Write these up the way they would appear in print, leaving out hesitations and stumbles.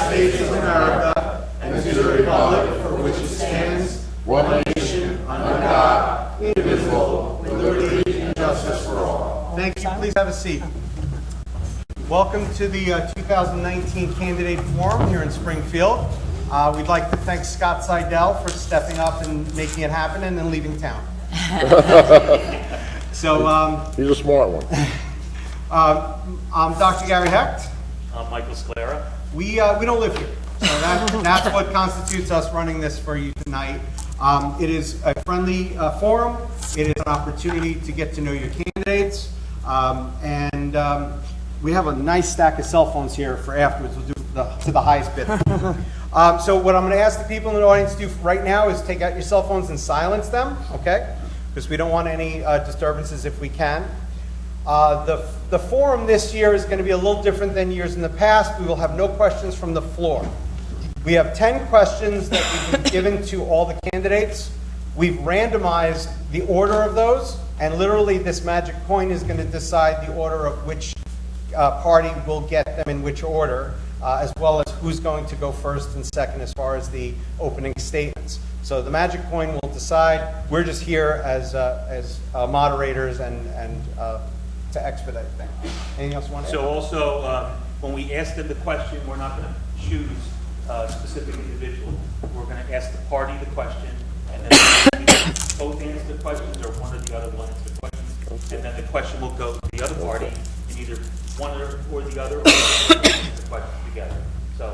States of America and to the republic for which it stands, one nation, under God, indivisible, with liberty and justice for all. Thank you. Please have a seat. Welcome to the 2019 Candidate Forum here in Springfield. We'd like to thank Scott Seidel for stepping up and making it happen and then leaving town. So he's a smart one. I'm Dr. Gary Hecht. I'm Michael Sclera. We don't live here, so that's what constitutes us running this for you tonight. It is a friendly forum. It is an opportunity to get to know your candidates, and we have a nice stack of cell phones here for afterwards. We'll do to the highest bidder. So what I'm going to ask the people in the audience to do right now is take out your cell phones and silence them, okay? Because we don't want any disturbances if we can. The forum this year is going to be a little different than years in the past. We will have no questions from the floor. We have 10 questions that we've been given to all the candidates. We've randomized the order of those, and literally this magic coin is going to decide the order of which party will get them in which order, as well as who's going to go first and second as far as the opening statements. So the magic coin will decide. We're just here as moderators and to expedite things. Anything else you want to add? So also, when we ask them the question, we're not going to choose a specific individual. We're going to ask the party the question, and then both answer the questions, or one or the other will answer the questions, and then the question will go to the other party, and either one or the other, or answer the question together. So.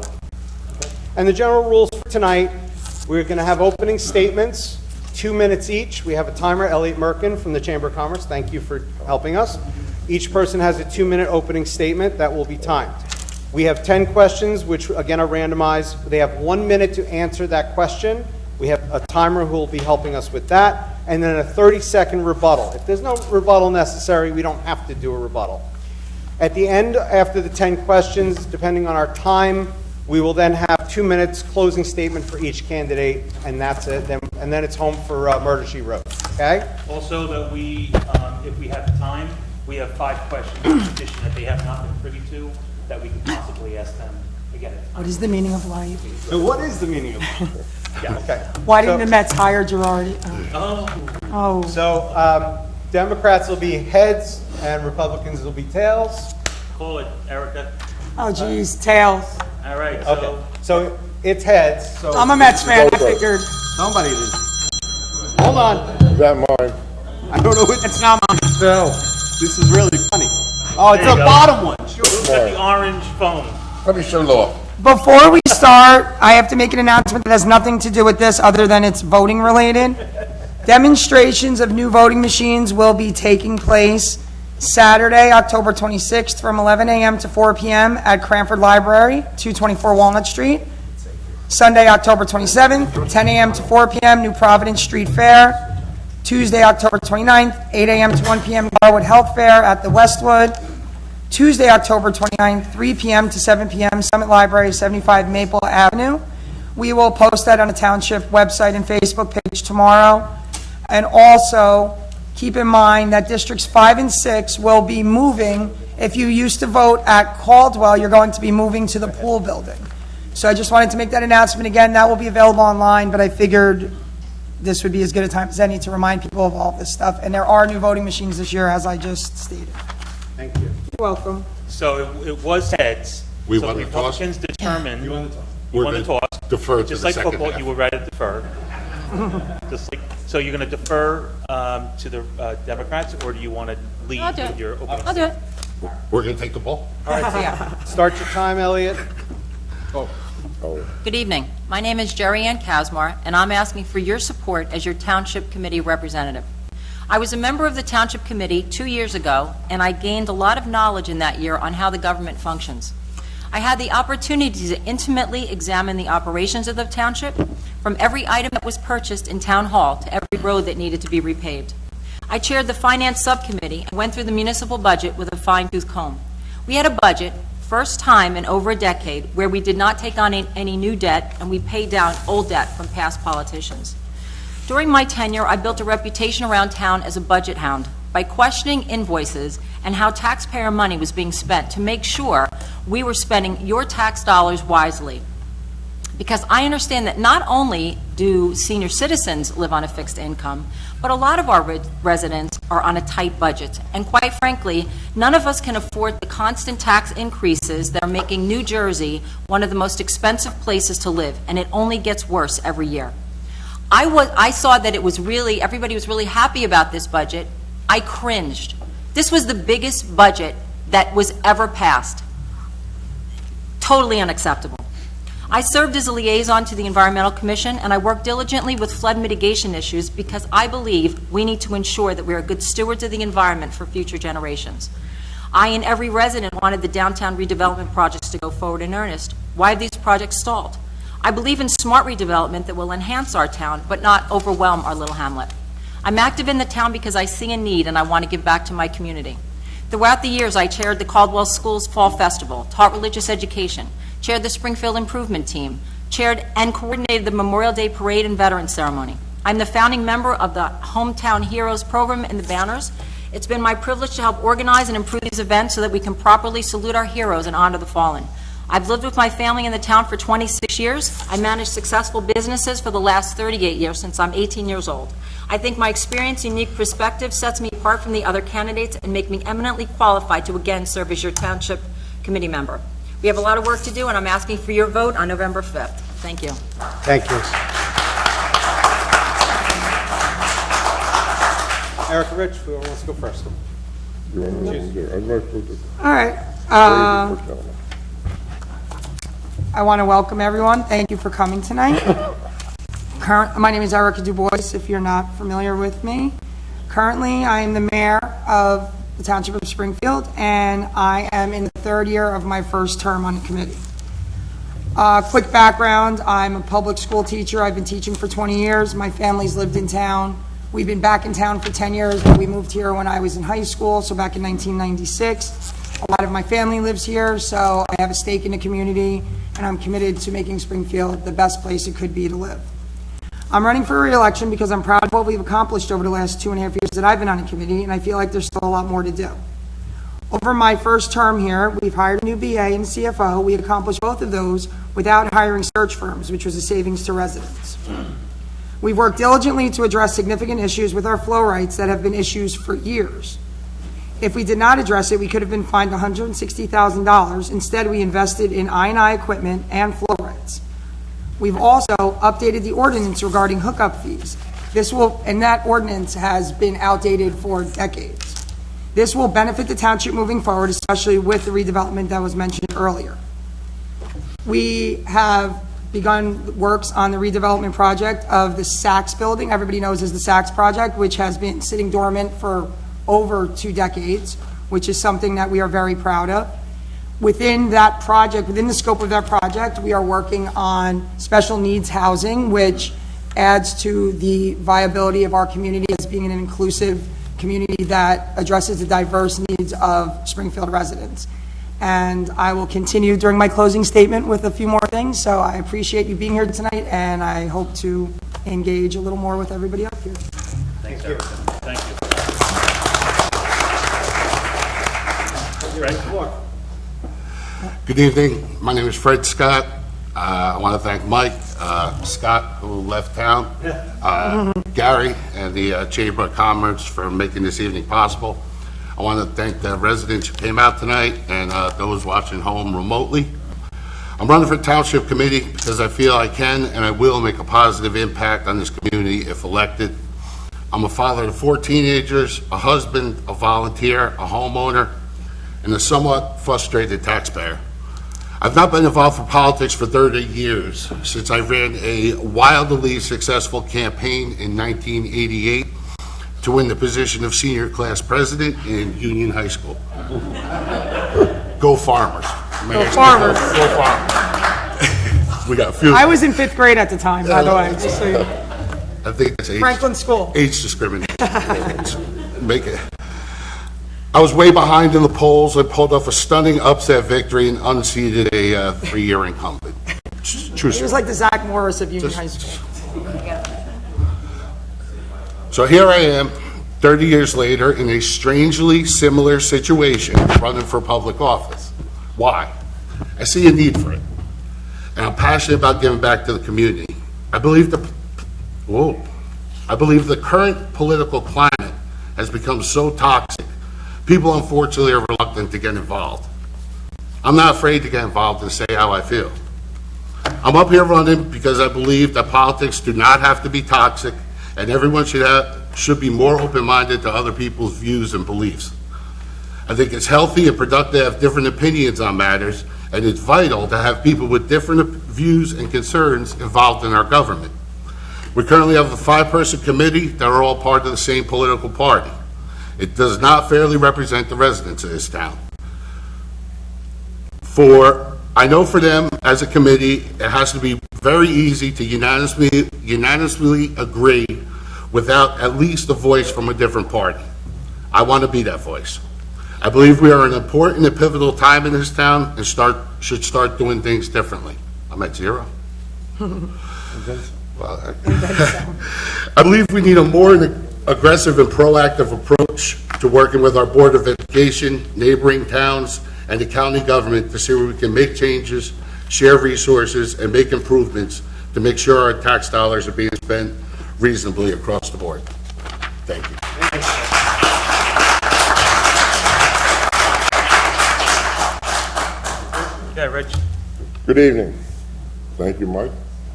Okay. And the general rules for tonight: we're going to have opening statements, 2 minutes each. We have a timer. Elliot Merkin from the Chamber of Commerce. Thank you for helping us. Each person has a 2-minute opening statement that will be timed. We have 10 questions, which again are randomized. They have 1 minute to answer that question. We have a timer who will be helping us with that, and then a 30-second rebuttal. If there's no rebuttal necessary, we don't have to do a rebuttal. At the end, after the 10 questions, depending on our time, we will then have 2 minutes closing statement for each candidate, and that's it. And then it's home for Murder, She Wrote. Okay? Also, that we, if we have time, we have 5 questions in addition that they have not been privy to that we could possibly ask them again. What is the meaning of life? So what is the meaning of life? Yeah. Okay. Why didn't the Mets hire Girardi? Oh. So Democrats will be heads and Republicans will be tails. Call it, Erica. Oh, geez, tails. All right. Okay. So it's heads. So I'm a Mets fan. I figured. somebody did. Hold on. Is that mine? I don't know what. It's not mine. No. This is really funny. Oh, it's There the you go. bottom one. Sure. Who's got the orange phone? Let me show off. Before we start, I have to make an announcement that has nothing to do with this other than it's voting related. Demonstrations of new voting machines will be taking place Saturday, October 26th from 11 a.m. to 4 p.m. at Cranford Library, 224 Walnut Street. Sunday, October 27th, 10 a.m. to 4 p.m., New Providence Street Fair. Tuesday, October 29th, 8 a.m. to 1 p.m., Garwood Health Fair at the Westwood. Tuesday, October 29th, 3 p.m. to 7 p.m., Summit Library, 75 Maple Avenue. We will post that on the Township website and Facebook page tomorrow. And also, keep in mind that Districts 5 and 6 will be moving. If you used to vote at Caldwell, you're going to be moving to the pool building. So I just wanted to make that announcement again. That will be available online, but I figured this would be as good a time as any to remind people of all this stuff. And there are new voting machines this year, as I just stated. Thank you. You're welcome. So it was heads. We so won the toss? Republicans determined. You won the toss. You won the We're toss. gonna defer to Just the like second football, half. you were right to defer. So you're going to defer to the Democrats, or do you want to lead I'll do with it. your opening? I'll do it. We're going to take the ball? All right. Start your time, Elliot. Go. Oh. Good evening. My name is Jerry Ann Casmar, and I'm asking for your support as your Township Committee representative. I was a member of the Township Committee 2 years ago, and I gained a lot of knowledge in that year on how the government functions. I had the opportunity to intimately examine the operations of the Township, from every item that was purchased in Town Hall to every road that needed to be repaved. I chaired the Finance Subcommittee and went through the municipal budget with a fine-tooth comb. We had a budget, first time in over a decade, where we did not take on any new debt, and we paid down old debt from past politicians. During my tenure, I built a reputation around town as a budget hound by questioning invoices and how taxpayer money was being spent to make sure we were spending your tax dollars wisely. Because I understand that not only do senior citizens live on a fixed income, but a lot of our residents are on a tight budget. And quite frankly, none of us can afford the constant tax increases that are making New Jersey one of the most expensive places to live, and it only gets worse every year. I saw that it was really, everybody was really happy about this budget. I cringed. This was the biggest budget that was ever passed. Totally unacceptable. I served as a liaison to the Environmental Commission, and I worked diligently with flood mitigation issues because I believe we need to ensure that we are good stewards of the environment for future generations. I and every resident wanted the downtown redevelopment projects to go forward in earnest. Why have these projects stalled? I believe in smart redevelopment that will enhance our town, but not overwhelm our little hamlet. I'm active in the town because I see a need and I want to give back to my community. Throughout the years, I chaired the Caldwell Schools Fall Festival, taught religious education, chaired the Springfield Improvement Team, chaired and coordinated the Memorial Day Parade and Veterans Ceremony. I'm the founding member of the Hometown Heroes program and the Banners. It's been my privilege to help organize and improve these events so that we can properly salute our heroes and honor the fallen. I've lived with my family in the town for 26 years. I managed successful businesses for the last 38 years since I'm 18 years old. I think my experience, unique perspective sets me apart from the other candidates and make me eminently qualified to again serve as your Township Committee member. We have a lot of work to do, and I'm asking for your vote on November 5th. Thank you. Thank you. Erica Rich, who wants to go first? All right. I want to welcome everyone. Thank you for coming tonight. My name is Erica Du Bois, if you're not familiar with me. Currently, I am the mayor of the Township of Springfield, and I am in the third year of my first term on the committee. Quick background, I'm a public school teacher. I've been teaching for 20 years. My family's lived in town. We've been back in town for 10 years, but we moved here when I was in high school, so back in 1996. A lot of my family lives here, so I have a stake in the community, and I'm committed to making Springfield the best place it could be to live. I'm running for re-election because I'm proud of what we've accomplished over the last 2.5 years that I've been on the committee, and I feel like there's still a lot more to do. Over my first term here, we've hired a new BA and CFO. We accomplished both of those without hiring search firms, which was a savings to residents. We've worked diligently to address significant issues with our flow rights that have been issues for years. If we did not address it, we could have been fined $160,000. Instead, we invested in I&I equipment and flow rights. We've also updated the ordinance regarding hookup fees. And that ordinance has been outdated for decades. This will benefit the township moving forward, especially with the redevelopment that was mentioned earlier. We have begun works on the redevelopment project of the Saks building. Everybody knows as the Saks project, which has been sitting dormant for over 2 decades, which is something that we are very proud of. Within that project, within the scope of that project, we are working on special needs housing, which adds to the viability of our community as being an inclusive community that addresses the diverse needs of Springfield residents. And I will continue during my closing statement with a few more things. So I appreciate you being here tonight, and I hope to engage a little more with everybody up here. Thanks, Erica. Thank you. Greg? Good evening. My name is Fred Scott. I want to thank Mike Scott, who left town, Gary, and the Chamber of Commerce for making this evening possible. I want to thank the residents who came out tonight and those watching home remotely. I'm running for Township Committee because I feel I can and I will make a positive impact on this community if elected. I'm a father of 4 teenagers, a husband, a volunteer, a homeowner, and a somewhat frustrated taxpayer. I've not been involved in politics for 30 years, since I ran a wildly successful campaign in 1988 to win the position of senior class president in Union High School. Go Farmers. Go Farmers. Go Farmers. We got a few. I was in 5th grade at the time, by the way, just so you know. I think it's age. Franklin School. Age discrimination. Make it. I was way behind in the polls. I pulled off a stunning upset victory and unseated a 3-year incumbent. True He was like the Zach Morris of Union High School. So here I am, 30 years later, in a strangely similar situation, running for public office. Why? I see a need for it, and I'm passionate about giving back to the community. I believe the current political climate has become so toxic, people unfortunately are reluctant to get involved. I'm not afraid to get involved and say how I feel. I'm up here running because I believe that politics do not have to be toxic, and everyone should be more open-minded to other people's views and beliefs. I think it's healthy and productive to have different opinions on matters, and it's vital to have people with different views and concerns involved in our government. We currently have a 5-person committee that are all part of the same political party. It does not fairly represent the residents of this town. I know for them, as a committee, it has to be very easy to unanimously agree without at least a voice from a different party. I want to be that voice. I believe we are in an important and pivotal time in this town and should start doing things differently. I'm at 0. Well, I believe we need a more aggressive and proactive approach to working with our Board of Education, neighboring towns, and the county government to see where we can make changes, share resources, and make improvements to make sure our tax dollars are being spent reasonably across the board. Thank you. Okay, Rich. Good evening. Thank you, Mike,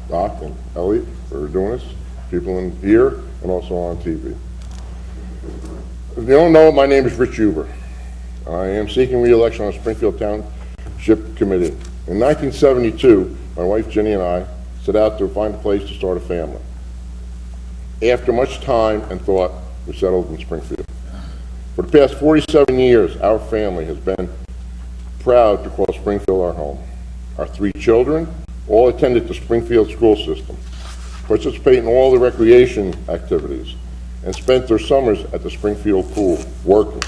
Doc, and Elliot for doing this. People in here and also on TV. If you don't know, my name is Rich Huber. I am seeking re-election on the Springfield Township Committee. In 1972, my wife Jenny and I set out to find a place to start a family. After much time and thought, we settled in Springfield. For the past 47 years, our family has been proud to call Springfield our home. Our 3 children all attended the Springfield school system, participate in all the recreation activities, and spent their summers at the Springfield pool working.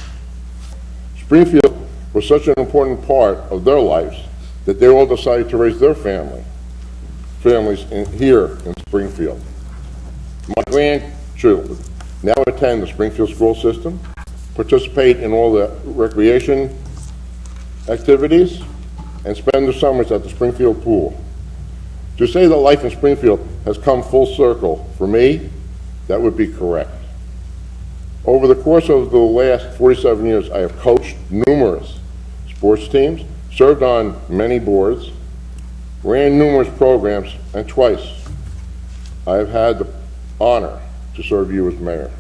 Springfield was such an important part of their lives that they all decided to raise their families here in Springfield. My grandchildren now attend the Springfield school system, participate in all the recreation activities, and spend their summers at the Springfield pool. To say that life in Springfield has come full circle, for me, that would be correct. Over the course of the last 47 years, I have coached numerous sports teams, served on many boards, ran numerous programs, and twice I have had the honor to serve you as mayor.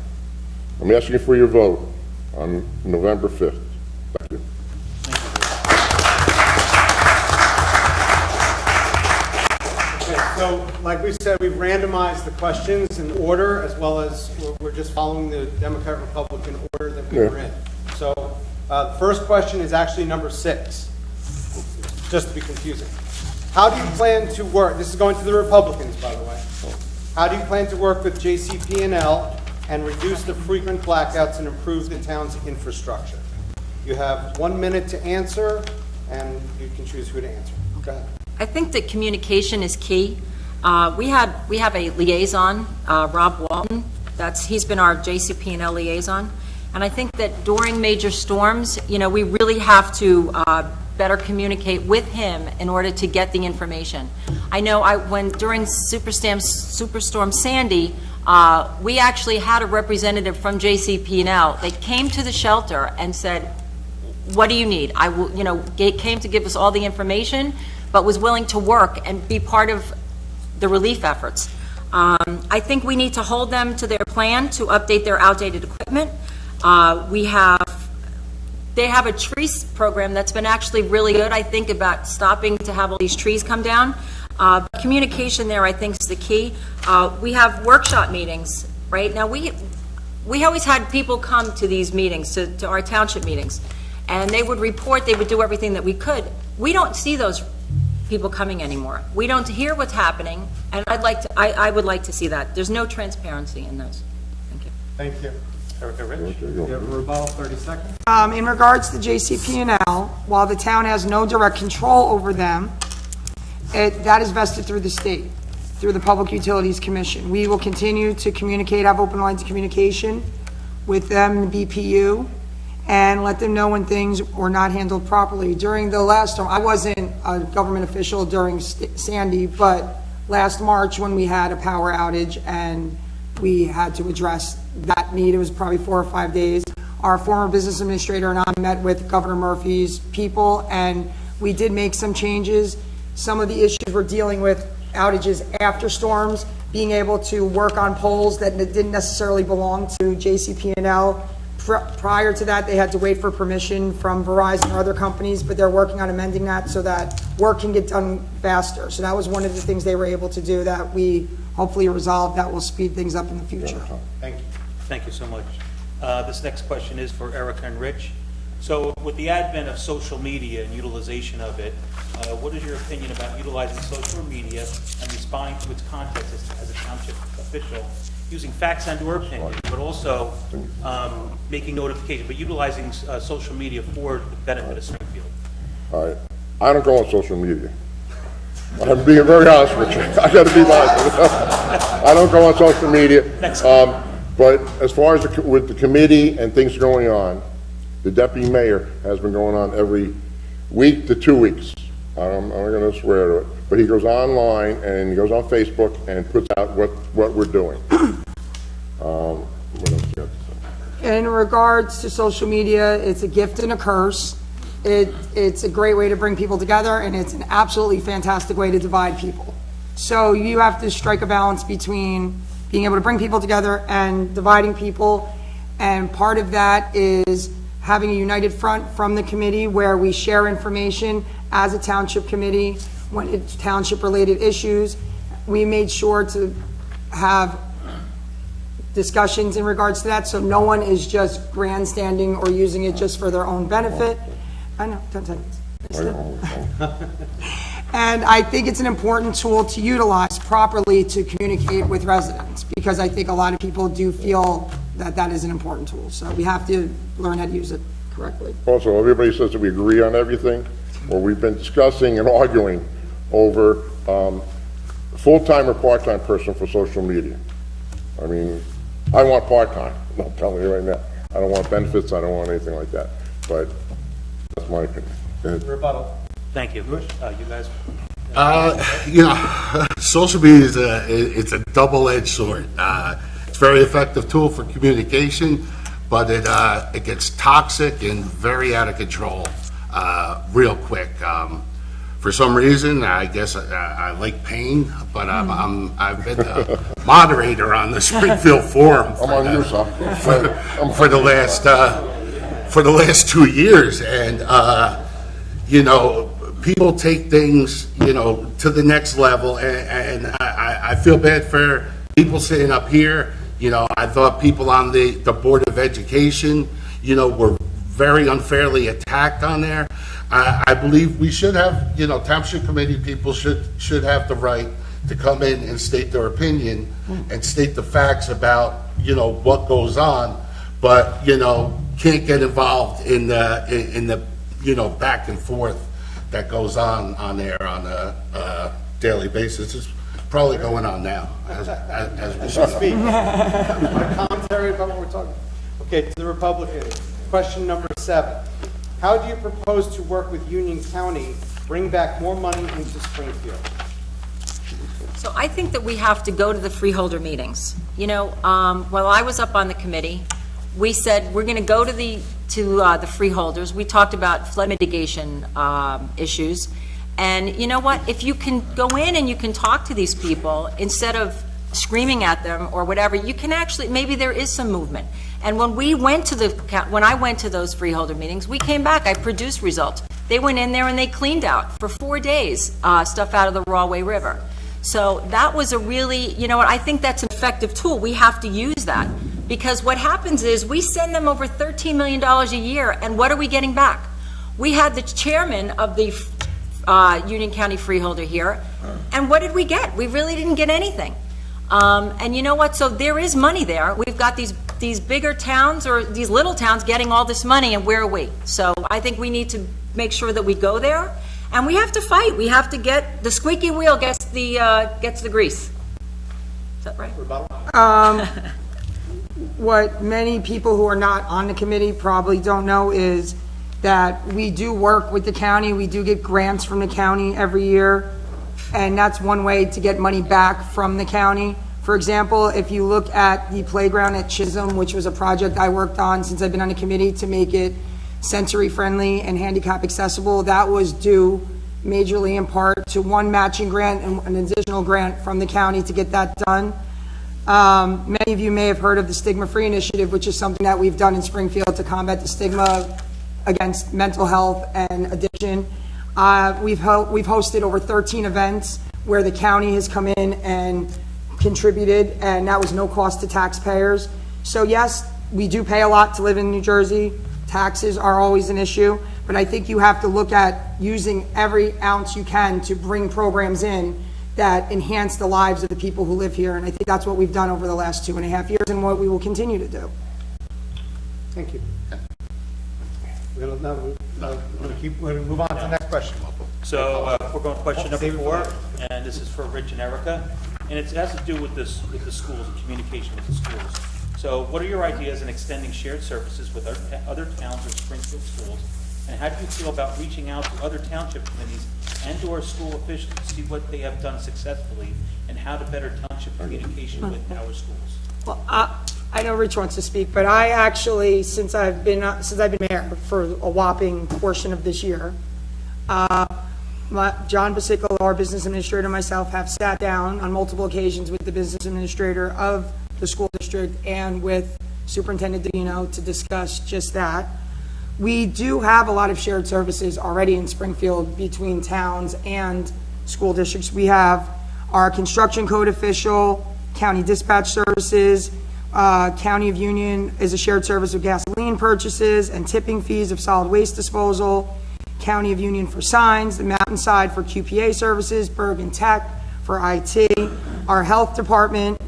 I'm asking for your vote on November 5th. Thank you. So, like we said, we've randomized the questions in order, as well as we're just following the Democrat-Republican order that we were in. So, the first question is actually number 6, just to be confusing. How do you plan to work, this is going to the Republicans, by the way. How do you plan to work with Jcpl and reduce the frequent blackouts and improve the town's infrastructure? You have 1 minute to answer, and you can choose who to answer. Go ahead. I think that communication is key. We have a liaison, Rob Walton. He's been our JCP&L liaison, and I think that during major storms, we really have to better communicate with him in order to get the information. I know during Superstorm Sandy, we actually had a representative from JCP&L. They came to the shelter and said, "What do you need?" Came to give us all the information, but was willing to work and be part of the relief efforts. I think we need to hold them to their plan to update their outdated equipment. They have a tree program that's been actually really good, I think, about stopping to have all these trees come down. Communication there, I think, is the key. We have workshop meetings, right? Now, we always had people come to these meetings, to our township meetings, and they would report, they would do everything that we could. We don't see those people coming anymore. We don't hear what's happening, and I would like to see that. There's no transparency in those. Thank you. Thank you. Erica, Rich. You have a rebuttal, 30 seconds. In regards to JCP&L, while the town has no direct control over them, that is vested through the state, through the Public Utilities Commission. We will continue to communicate, have open lines of communication with them, the BPU, and let them know when things were not handled properly. During the last storm, I wasn't a government official during Sandy, but last March when we had a power outage and we had to address that need, it was probably 4 or 5 days. Our former business administrator and I met with Governor Murphy's people, and we did make some changes. Some of the issues we're dealing with, outages after storms, being able to work on poles that didn't necessarily belong to Jcpl. Prior to that, they had to wait for permission from Verizon or other companies, but they're working on amending that so that work can get done faster. So that was one of the things they were able to do that we hopefully resolve, that will speed things up in the future. Thank you. Thank you so much. This next question is for Erica and Rich. So with the advent of social media and utilization of it, what is your opinion about utilizing social media and responding to its context as a township official, using facts and or opinion, but also making notification, but utilizing social media for the benefit of Springfield? All right, I don't go on social media. I'm being very honest with you. I gotta be honest. I don't go on social media. But as far as with the committee and things going on, the deputy mayor has been going on every week to 2 weeks. I'm not gonna swear to it, but he goes online and he goes on Facebook and puts out what we're doing. What else do you have to say? In regards to social media, it's a gift and a curse. It's a great way to bring people together, and it's an absolutely fantastic way to divide people. So you have to strike a balance between being able to bring people together and dividing people, and part of that is having a united front from the committee where we share information as a township committee when it's township-related issues. We made sure to have discussions in regards to that, so no one is just grandstanding or using it just for their own benefit. I know, 10 seconds. And I think it's an important tool to utilize properly to communicate with residents, because I think a lot of people do feel that that is an important tool. So we have to learn how to use it correctly. Also, everybody says that we agree on everything. Well, we've been discussing and arguing over full-time or part-time person for social media. I mean, I want part-time. I'm telling you right now. I don't want benefits. I don't want anything like that. But that's my opinion. Go ahead. Rebuttal. Thank you. You guys? Social media it's a double-edged sword. It's a very effective tool for communication, but it gets toxic and very out of control real quick. For some reason, I guess I like pain, but I've been a moderator on the Springfield Forum for the last 2 years, and people take things, to the next level, and I feel bad for people sitting up here. I thought people on the Board of Education, were very unfairly attacked on there. I believe we should have, Township Committee people should have the right to come in and state their opinion and state the facts about, what goes on, but, can't get involved in the back and forth that goes on there on a daily basis. It's probably going on now as we speak. My commentary about what we're talking. Okay, to the Republicans. Question number 7. How do you propose to work with Union County, bring back more money into Springfield? So I think that we have to go to the freeholder meetings. While I was up on the committee, we said we're going to go to the freeholders. We talked about flood mitigation issues. And you know what? If you can go in and you can talk to these people instead of screaming at them or whatever, you can actually, maybe there is some movement. And when I went to those freeholder meetings, we came back, I produced results. They went in there and they cleaned out for 4 days stuff out of the Rawway River. So that was a really, I think that's an effective tool. We have to use that, because what happens is we send them over $13 million a year, and what are we getting back? We had the chairman of the Union County Freeholder here, and what did we get? We really didn't get anything. And you know what? So there is money there. We've got these bigger towns or these little towns getting all this money, and where are we? So I think we need to make sure that we go there, and we have to fight. We have to get the squeaky wheel gets the grease. Is that right? What many people who are not on the committee probably don't know is that we do work with the county. We do get grants from the county every year, and that's one way to get money back from the county. For example, if you look at the playground at Chisholm, which was a project I worked on since I've been on the committee to make it sensory friendly and handicap accessible, that was due majorly in part to one matching grant and an additional grant from the county to get that done. Many of you may have heard of the Stigma-Free Initiative, which is something that we've done in Springfield to combat the stigma against mental health and addiction. We've hosted over 13 events where the county has come in and contributed, and that was no cost to taxpayers. So yes, we do pay a lot to live in New Jersey. Taxes are always an issue, but I think you have to look at using every ounce you can to bring programs in that enhance the lives of the people who live here, and I think that's what we've done over the last 2.5 years and what we will continue to do. Thank you. We're going to move on to the next question. So we're going to question number 4, and this is for Rich and Erica, and it has to do with the schools and communication with the schools. So what are your ideas in extending shared services with other towns or Springfield schools, and how do you feel about reaching out to other township committees and/or school officials to see what they have done successfully and how to better township communication with our schools? Well, I know Rich wants to speak, but I actually, since I've been mayor for a whopping portion of this year, John Basico, our business administrator, and myself have sat down on multiple occasions with the business administrator of the school district and with Superintendent Davino to discuss just that. We do have a lot of shared services already in Springfield between towns and school districts. We have our construction code official, county dispatch services, County of Union is a shared service of gasoline purchases and tipping fees of solid waste disposal, County of Union for signs, the Mountainside for QPA services, Bergen Tech for IT, our health department,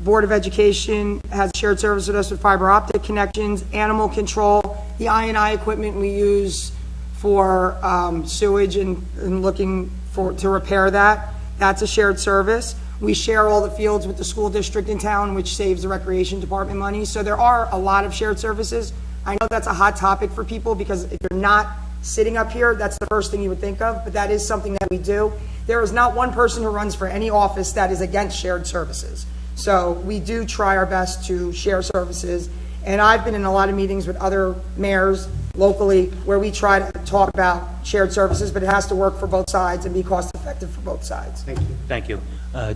Board of Education has shared service with us with fiber optic connections, animal control, the I&I equipment we use for sewage and looking to repair that. That's a shared service. We share all the fields with the school district in town, which saves the recreation department money. So there are a lot of shared services. I know that's a hot topic for people because if you're not sitting up here, that's the first thing you would think of, but that is something that we do. There is not one person who runs for any office that is against shared services. So we do try our best to share services. And I've been in a lot of meetings with other mayors locally where we try to talk about shared services, but it has to work for both sides and be cost effective for both sides. Thank you. Thank you.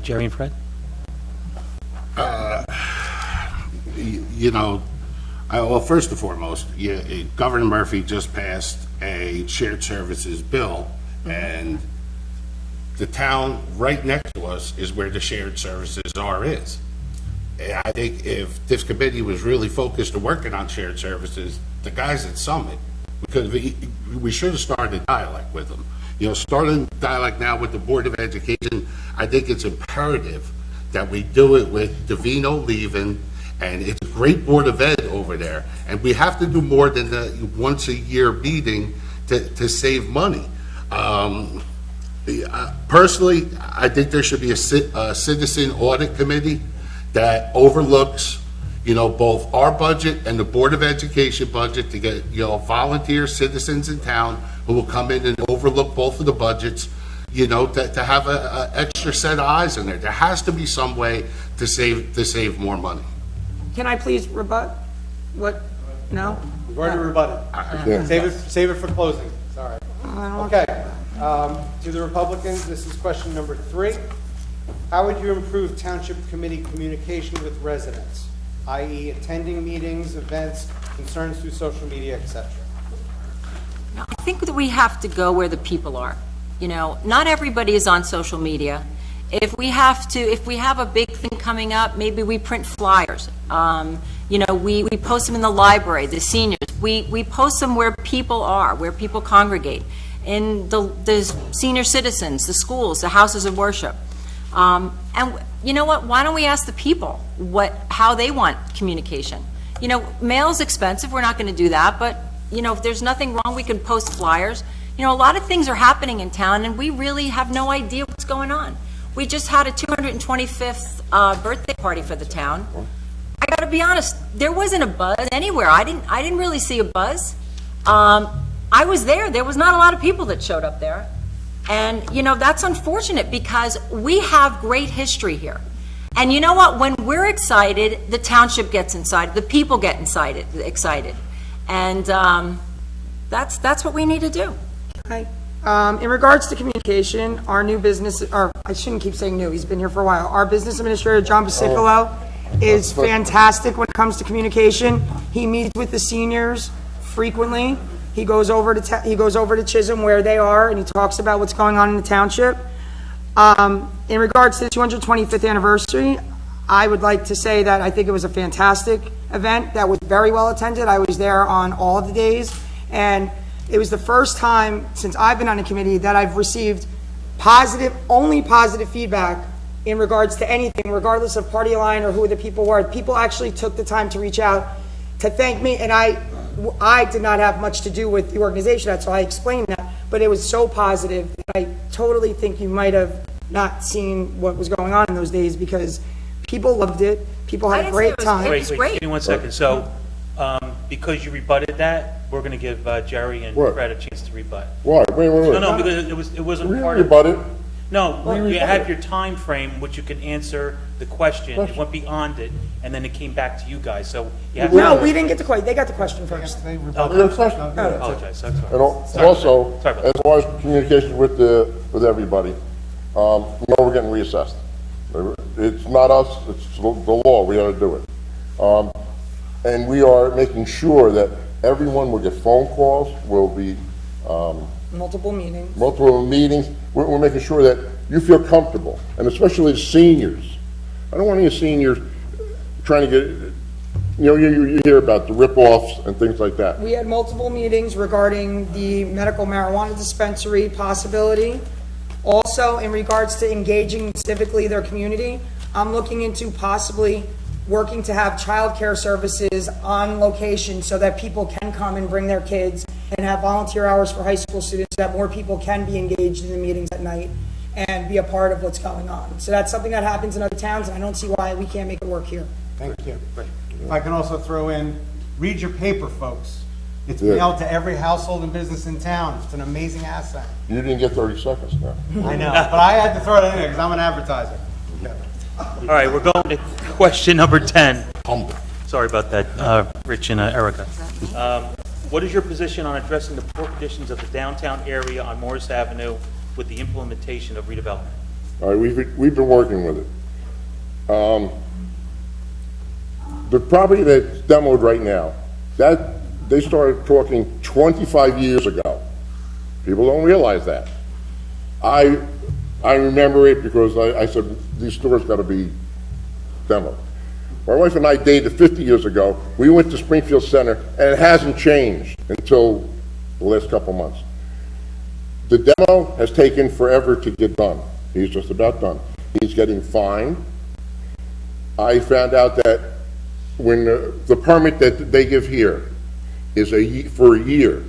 Jerry and Fred? Well, first and foremost, Governor Murphy just passed a shared services bill, and the town right next to us is where the shared services is. I think if this committee was really focused on working on shared services, the guys at Summit, because we should have started a dialogue with them. Starting dialogue now with the Board of Education, I think it's imperative that we do it with Davino leaving, and it's a great Board of Ed over there. And we have to do more than the once a year meeting to save money. Personally, I think there should be a citizen audit committee that overlooks, both our budget and the Board of Education budget to get, volunteer citizens in town who will come in and overlook both of the budgets, to have an extra set of eyes in there. There has to be some way to save more money. Can I please rebut? What? No? We've already rebutted. Save it for closing. It's all right. Okay. To the Republicans, this is question number 3. How would you improve Township Committee communication with residents, i.e. attending meetings, events, concerns through social media, etc.? I think that we have to go where the people are. Not everybody is on social media. If we have a big thing coming up, maybe we print flyers. We post them in the library, the seniors. We post them where people are, where people congregate, in the senior citizens, the schools, the houses of worship. And you know what? Why don't we ask the people how they want communication? Mail is expensive. We're not going to do that. But, if there's nothing wrong, we can post flyers. A lot of things are happening in town, and we really have no idea what's going on. We just had a 225th birthday party for the town. I got to be honest, there wasn't a buzz anywhere. I didn't really see a buzz. I I was there. There was not a lot of people that showed up there. And, you know, that's unfortunate because we have great history here. And you know what? When we're excited, the township gets excited, the people get excited. And that's what we need to do. Okay. In regards to communication, our new business, or I shouldn't keep saying new, he's been here for a while. Our business administrator, John Jcpl, is fantastic when it comes to communication. He meets with the seniors frequently. He goes over to Chisholm where they are, and he talks about what's going on in the township. In regards to the 225th anniversary, I would like to say that I think it was a fantastic event that was very well attended. I was there on all of the days, and it was the first time since I've been on the committee that I've received only positive feedback in regards to anything, regardless of party line or who the people were. People actually took the time to reach out to thank me, and I did not have much to do with the organization, that's why I explained that, but it was so positive that I totally think you might have not seen what was going on in those days because people loved it, people had a great time. It was Wait, great. give me 1 second. So, because you rebutted that, we're going to give Jerry and What? Fred a chance to rebut. Why? Wait. No, because it wasn't We part of. rebut it. No, you have your time frame, which you can answer the question. It went beyond it, and then it came back to you guys. So you have. No, we didn't get the question, they got the question first. Oh, Your question? I apologize. I'm sorry. And also, Sorry about as far as communication with everybody, we're getting reassessed. It's not us, it's the law, we gotta do it. And we are making sure that everyone will get phone calls, will be Multiple meetings. multiple meetings. We're making sure that you feel comfortable, and especially the seniors. I don't want any seniors trying to get, you hear about the rip-offs and things like that. We had multiple meetings regarding the medical marijuana dispensary possibility. Also, in regards to engaging civically their community, I'm looking into possibly working to have childcare services on location so that people can come and bring their kids and have volunteer hours for high school students so that more people can be engaged in the meetings at night and be a part of what's going on. So that's something that happens in other towns, and I don't see why we can't make it work here. Thank you. If I can also throw in, read your paper, folks. It's Yeah. mailed to every household and business in town. It's an amazing asset. You didn't get 30 seconds now. I know, but I had to throw that in there because I'm an advertiser. All right, we're going to question number 10. Humble. Sorry about that, Rich and Erica. What is your position on addressing the poor conditions of the downtown area on Morris Avenue with the implementation of redevelopment? All right, we've been working with it. The property that's demoed right now, they started talking 25 years ago. People don't realize that. I remember it because I said, these stores got to be demoed. My wife and I dated 50 years ago. We went to Springfield Center, and it hasn't changed until the last couple months. The demo has taken forever to get done. He's just about done. He's getting fined. I found out that when the permit that they give here is for a year.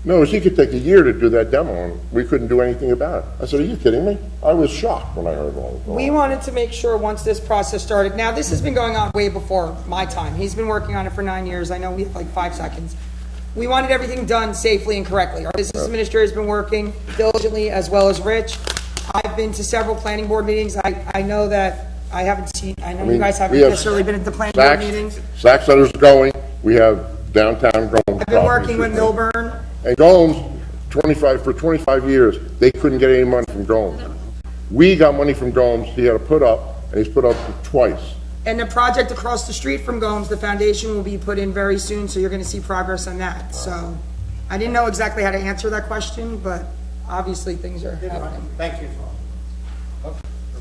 No, he could take a year to do that demo, and we couldn't do anything about it. I said, are you kidding me? I was shocked when I heard all of We wanted to make sure once this process started, now this has been going on way before my time. He's been working on it for 9 years. I know we have like 5 seconds. We wanted everything done safely and correctly. Our business administrator has been working diligently as well as Rich. I've been to several planning board meetings. I know that I haven't seen, I know you guys haven't necessarily been at the planning board meetings. Sac Center's going. We have downtown Gomes. I've been working with Milburn. And Gomes, for 25 years, they couldn't get any money from Gomes. We got money from Gomes, he had to put up, and he's put up twice. And the project across the street from Gomes, the foundation will be put in very soon, so you're going to see progress on that. So I didn't know exactly how to answer that question, but obviously things are happening. Thank you.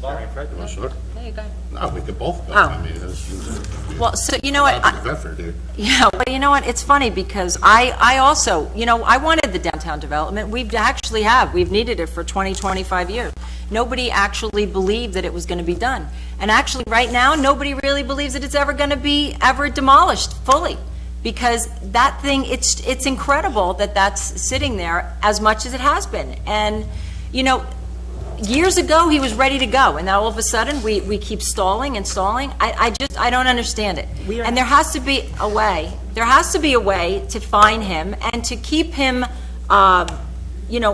Jerry and Fred? Sure. There you go. No, we could both go. Oh. I mean, it's Well, so, you know what? not effort, dude. Yeah, but you know what? It's funny because I also, I wanted the downtown development. We've needed it for 20, 25 years. Nobody actually believed that it was going to be done. And actually, right now, nobody really believes that it's ever going to be demolished fully. Because that thing, it's incredible that that's sitting there as much as it has been. And, years ago, he was ready to go, and now all of a sudden, we keep stalling and stalling. I don't understand it. And there has to be a way, to find him and to keep him, in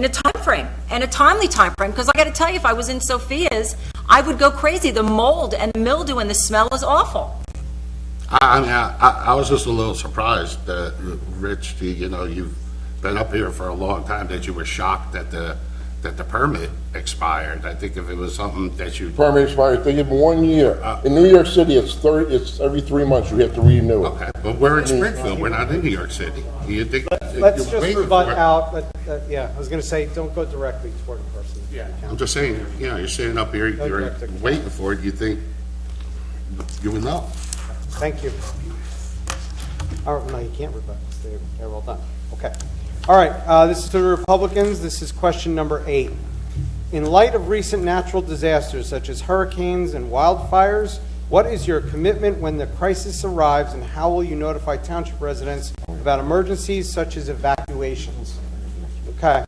a time frame, and a timely time frame, because I got to tell you, if I was in Sophia's, I would go crazy. The mold and the mildew and the smell is awful. I was just a little surprised that, Rich, you've been up here for a long time, that you were shocked that the permit expired. I think if it was something that you... Permit expired, they give 1 year. In New York City, it's every 3 months you have to renew it. Okay, but we're in Springfield, we're not in New York City. You think... Let's you're just waiting rebut for it. out, yeah, I was going to say, don't go directly toward the person. Yeah. I'm just saying, you're sitting up here, you're director. waiting for it, you think you would know. Thank you. Oh, no, you can't rebut. They're well done. Okay. All right, this is to the Republicans. This is question number 8. In light of recent natural disasters such as hurricanes and wildfires, what is your commitment when the crisis arrives, and how will you notify township residents about emergencies such as evacuations? Okay.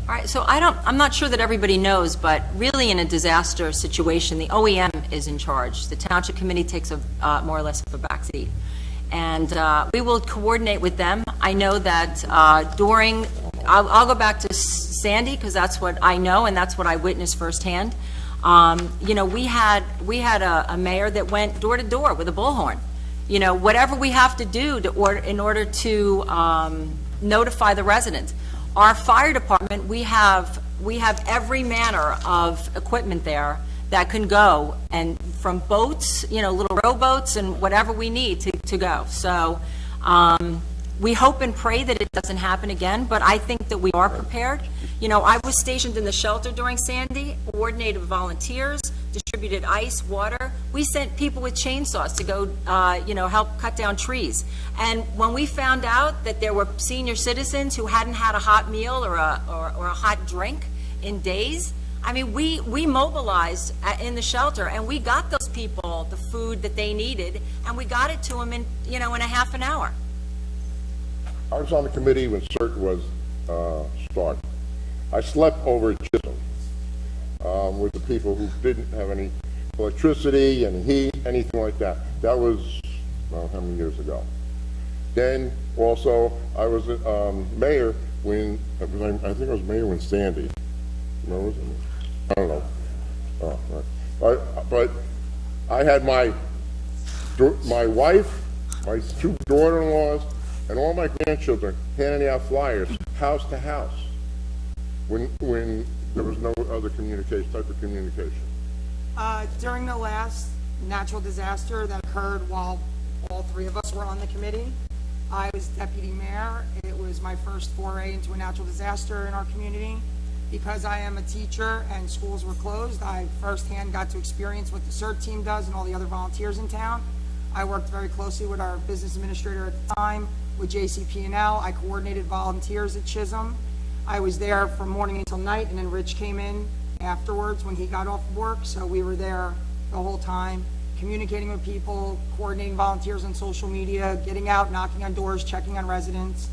All right, so I'm not sure that everybody knows, but really in a disaster situation, the OEM is in charge. The Township Committee takes more or less of a backseat. And we will coordinate with them. I know that I'll go back to Sandy, because that's what I know and that's what I witnessed firsthand. We had a mayor that went door to door with a bullhorn. Whatever we have to do in order to notify the residents. Our fire department, we have every manner of equipment there that can go, and from boats, little rowboats and whatever we need to go. So we hope and pray that it doesn't happen again, but I think that we are prepared. I was stationed in the shelter during Sandy, coordinated with volunteers, distributed ice, water. We sent people with chainsaws to go, help cut down trees. And when we found out that there were senior citizens who hadn't had a hot meal or a hot drink in days, I mean, we mobilized in the shelter, and we got those people the food that they needed, and we got it to them in a half an hour. I was on the committee when CERT was started. I slept over at Chisholm with the people who didn't have any electricity and heat, anything like that. That was, well, how many years ago? Then also, I was mayor when, I think I was mayor when Sandy. No, I don't know. Oh, right. But I had my wife, my 2 daughter-in-laws, and all my grandchildren handing out flyers house to house when there was no other type of communication. During the last natural disaster that occurred while all 3 of us were on the committee, I was deputy mayor. It was my first foray into a natural disaster in our community. Because I am a teacher and schools were closed, I firsthand got to experience what the CERT team does and all the other volunteers in town. I worked very closely with our business administrator at the time, with Jcpl. I coordinated volunteers at Chisholm. I was there from morning until night, and then Rich came in afterwards when he got off of work. So we were there the whole time, communicating with people, coordinating volunteers on social media, getting out, knocking on doors, checking on residents.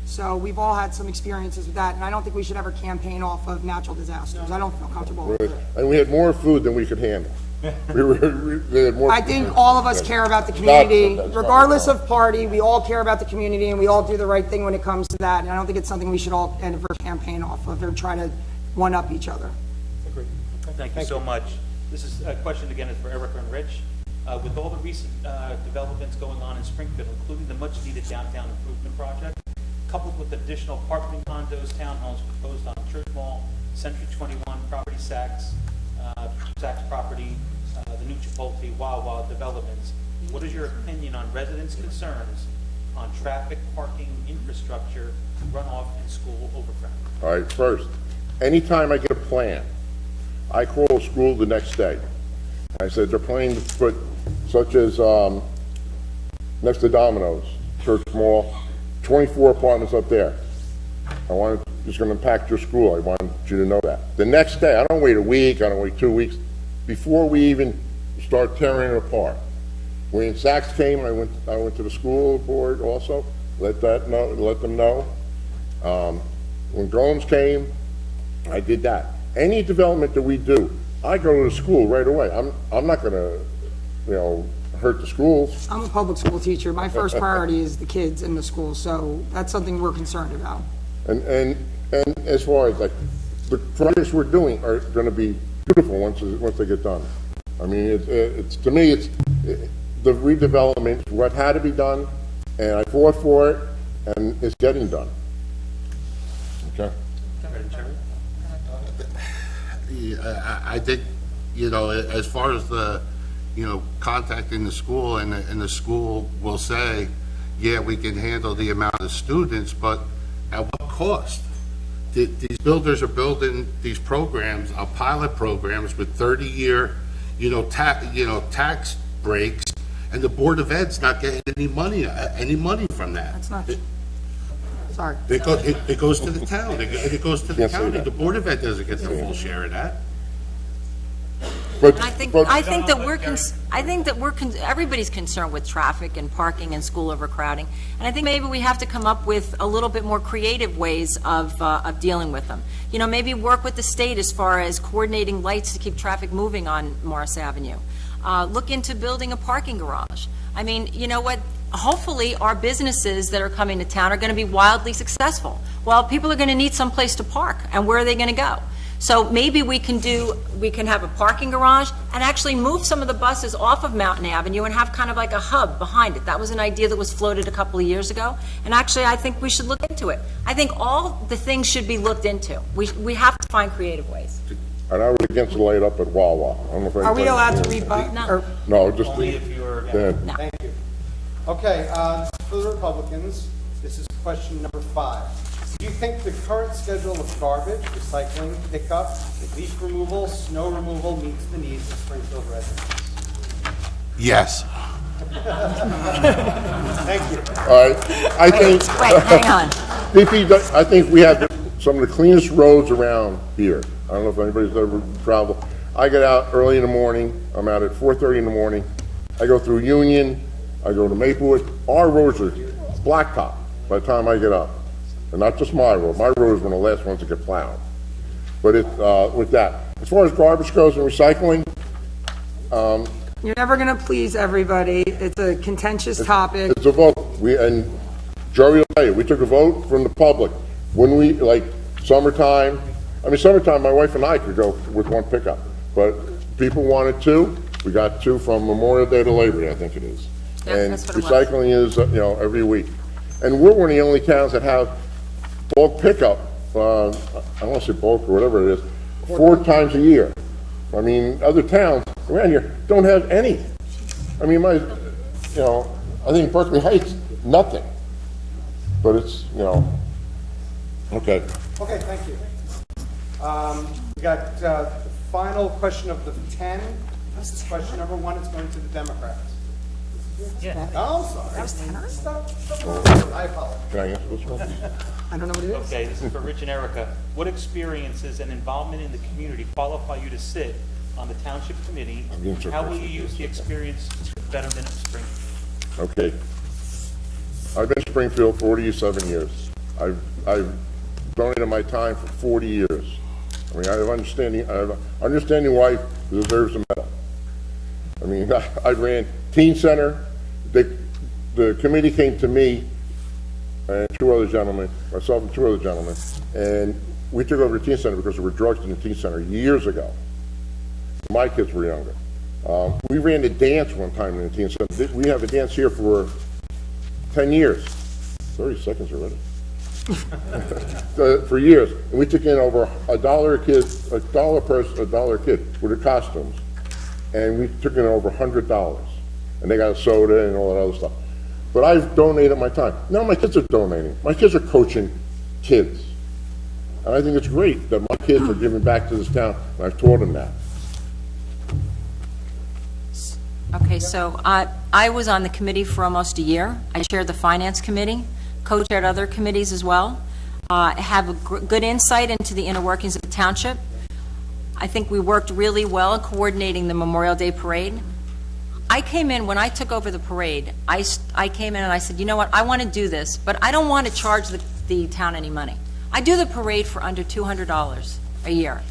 So we've all had some experiences with that, and I don't think we should ever campaign off of natural disasters. I don't feel comfortable with it. And we had more food than we could handle. We had more. I think all of us care about the community, regardless of party. We all care about the community, and we all do the right thing when it comes to that. And I don't think it's something we should all ever campaign off of or try to one-up each other. Agreed. Thank you so much. This is a question again is for Erica and Rich. With all the recent developments going on in Springfield, including the much-needed downtown improvement project, coupled with additional apartment condos, townhomes proposed on Church Mall, Century 21, property Saks property, the new Chipotle, Wawa developments, what is your opinion on residents' concerns on traffic, parking, infrastructure, runoff, and school overcrowding? All right, first, anytime I get a plan, I call a school the next day. I said, they're planning to put, such as next to Domino's, Church Mall, 24 apartments up there. It's going to impact your school. I want you to know that. The next day, I don't wait a week, I don't wait 2 weeks, before we even start tearing it apart. When Saks came, I went to the school board also, let them know. when Gomes came, I did that. Any development that we do, I go to the school right away. I'm not gonna, hurt the schools. I'm a public school teacher. My first priority is the kids in the school, so that's something we're concerned about. And as far as like, the projects we're doing are gonna be beautiful once they get done. I mean, it's to me, the redevelopment, is what had to be done, and I fought for it, and it's getting done. Okay? Yeah, I think, as far as the, contacting the school, and the school will say, yeah, we can handle the amount of students, but at what cost? These builders are building these programs, pilot programs with 30-year, tax breaks, and the Board of Ed's not getting any money from that. That's not, sorry. It goes to the town, it goes to the Can't say county. that. The Board of Ed doesn't get the full share of that. But, I think but- that everybody's concerned with traffic and parking and school overcrowding. And I think maybe we have to come up with a little bit more creative ways of dealing with them. Maybe work with the state as far as coordinating lights to keep traffic moving on Morris Avenue. Look into building a parking garage. I mean, you know what? Hopefully, our businesses that are coming to town are going to be wildly successful. Well, people are going to need some place to park, and where are they going to go? So maybe we can have a parking garage and actually move some of the buses off of Mountain Avenue and have kind of like a hub behind it. That was an idea that was floated a couple of years ago, and actually I think we should look into it. I think all the things should be looked into. We have to find creative ways. and I was against the light up at Wawa. I don't know if Are we anybody- allowed to rebut? No. or- No, just, Only if you're, yeah. No. Thank you. Okay, for the Republicans, this is question number 5. Do you think the current schedule of garbage, recycling, pickup, leaf removal, snow removal meets the needs of Springfield residents? Yes. Thank you. All right, I think, Wait, hang on. I think we have some of the cleanest roads around here. I don't know if anybody's ever traveled. I get out early in the morning, I'm out at 4:30 in the morning. I go through Union, I go to Maplewood. Our roads are blacktop by the time I get up. And not just my road, my road is one of the last ones to get plowed. But with that, as far as garbage goes and recycling, You're never going to please everybody. It's a contentious topic. it's a vote. And Joey will tell you, we took a vote from the public. When we, like, summertime, summertime, my wife and I could go with one pickup. But people wanted 2. We got 2 from Memorial Day to Labor Day, I think it is. Yeah, And that's what it was. recycling is, every week. And we're one of the only towns that have bulk pickup, I don't want to say bulk or whatever it is, 4 times a year. I mean, other towns around here don't have any. I mean, I think Berkeley Heights, nothing. But it's, okay. Okay, thank you. We got the final question of the 10. This is question number 1. It's going to the Democrats. Yeah. Oh, I'm sorry. That was tenor? I apologize. Can I answer this one? I don't know what it is. Okay, this is for Rich and Erica. What experiences and involvement in the community qualify you to sit on the Township Committee? I'm being How will you sarcastic. use the experience to the betterment of Springfield? Okay. I've been in Springfield 47 years. I've donated my time for 40 years. I mean, I have understanding wife who deserves a medal. I mean, I ran teen center. The committee came to me and 2 other gentlemen, myself and 2 other gentlemen, and we took over the teen center because there were drugs in the teen center years ago. My kids were younger. We ran a dance one time in the teen center. We have a dance here for 10 years. 30 seconds already. For years. And we took in over $1 a kid, $1 a kid with the costumes. And we took in over $100. And they got a soda and all that other stuff. But I've donated my time. Now my kids are donating. My kids are coaching kids. And I think it's great that my kids are giving back to this town, and I've taught them that. Okay, so I was on the committee for almost a year. I chaired the Finance Committee, co-chaired other committees as well. I have a good insight into the inner workings of the township. I think we worked really well coordinating the Memorial Day Parade. I came in, when I took over the parade, I came in and I said, you know what, I want to do this, but I don't want to charge the town any money. I do the parade for under $200 a year.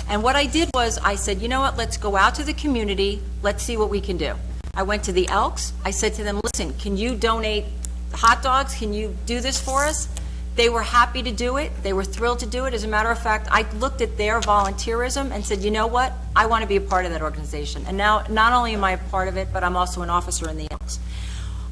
And what I did was, I said, you know what, let's go out to the community, let's see what we can do. I went to the Elks, I said to them, listen, can you donate hot dogs? Can you do this for us? They were happy to do it. They were thrilled to do it. As a matter of fact, I looked at their volunteerism and said, you know what? I want to be a part of that organization. And now, not only am I a part of it, but I'm also an officer in the Elks.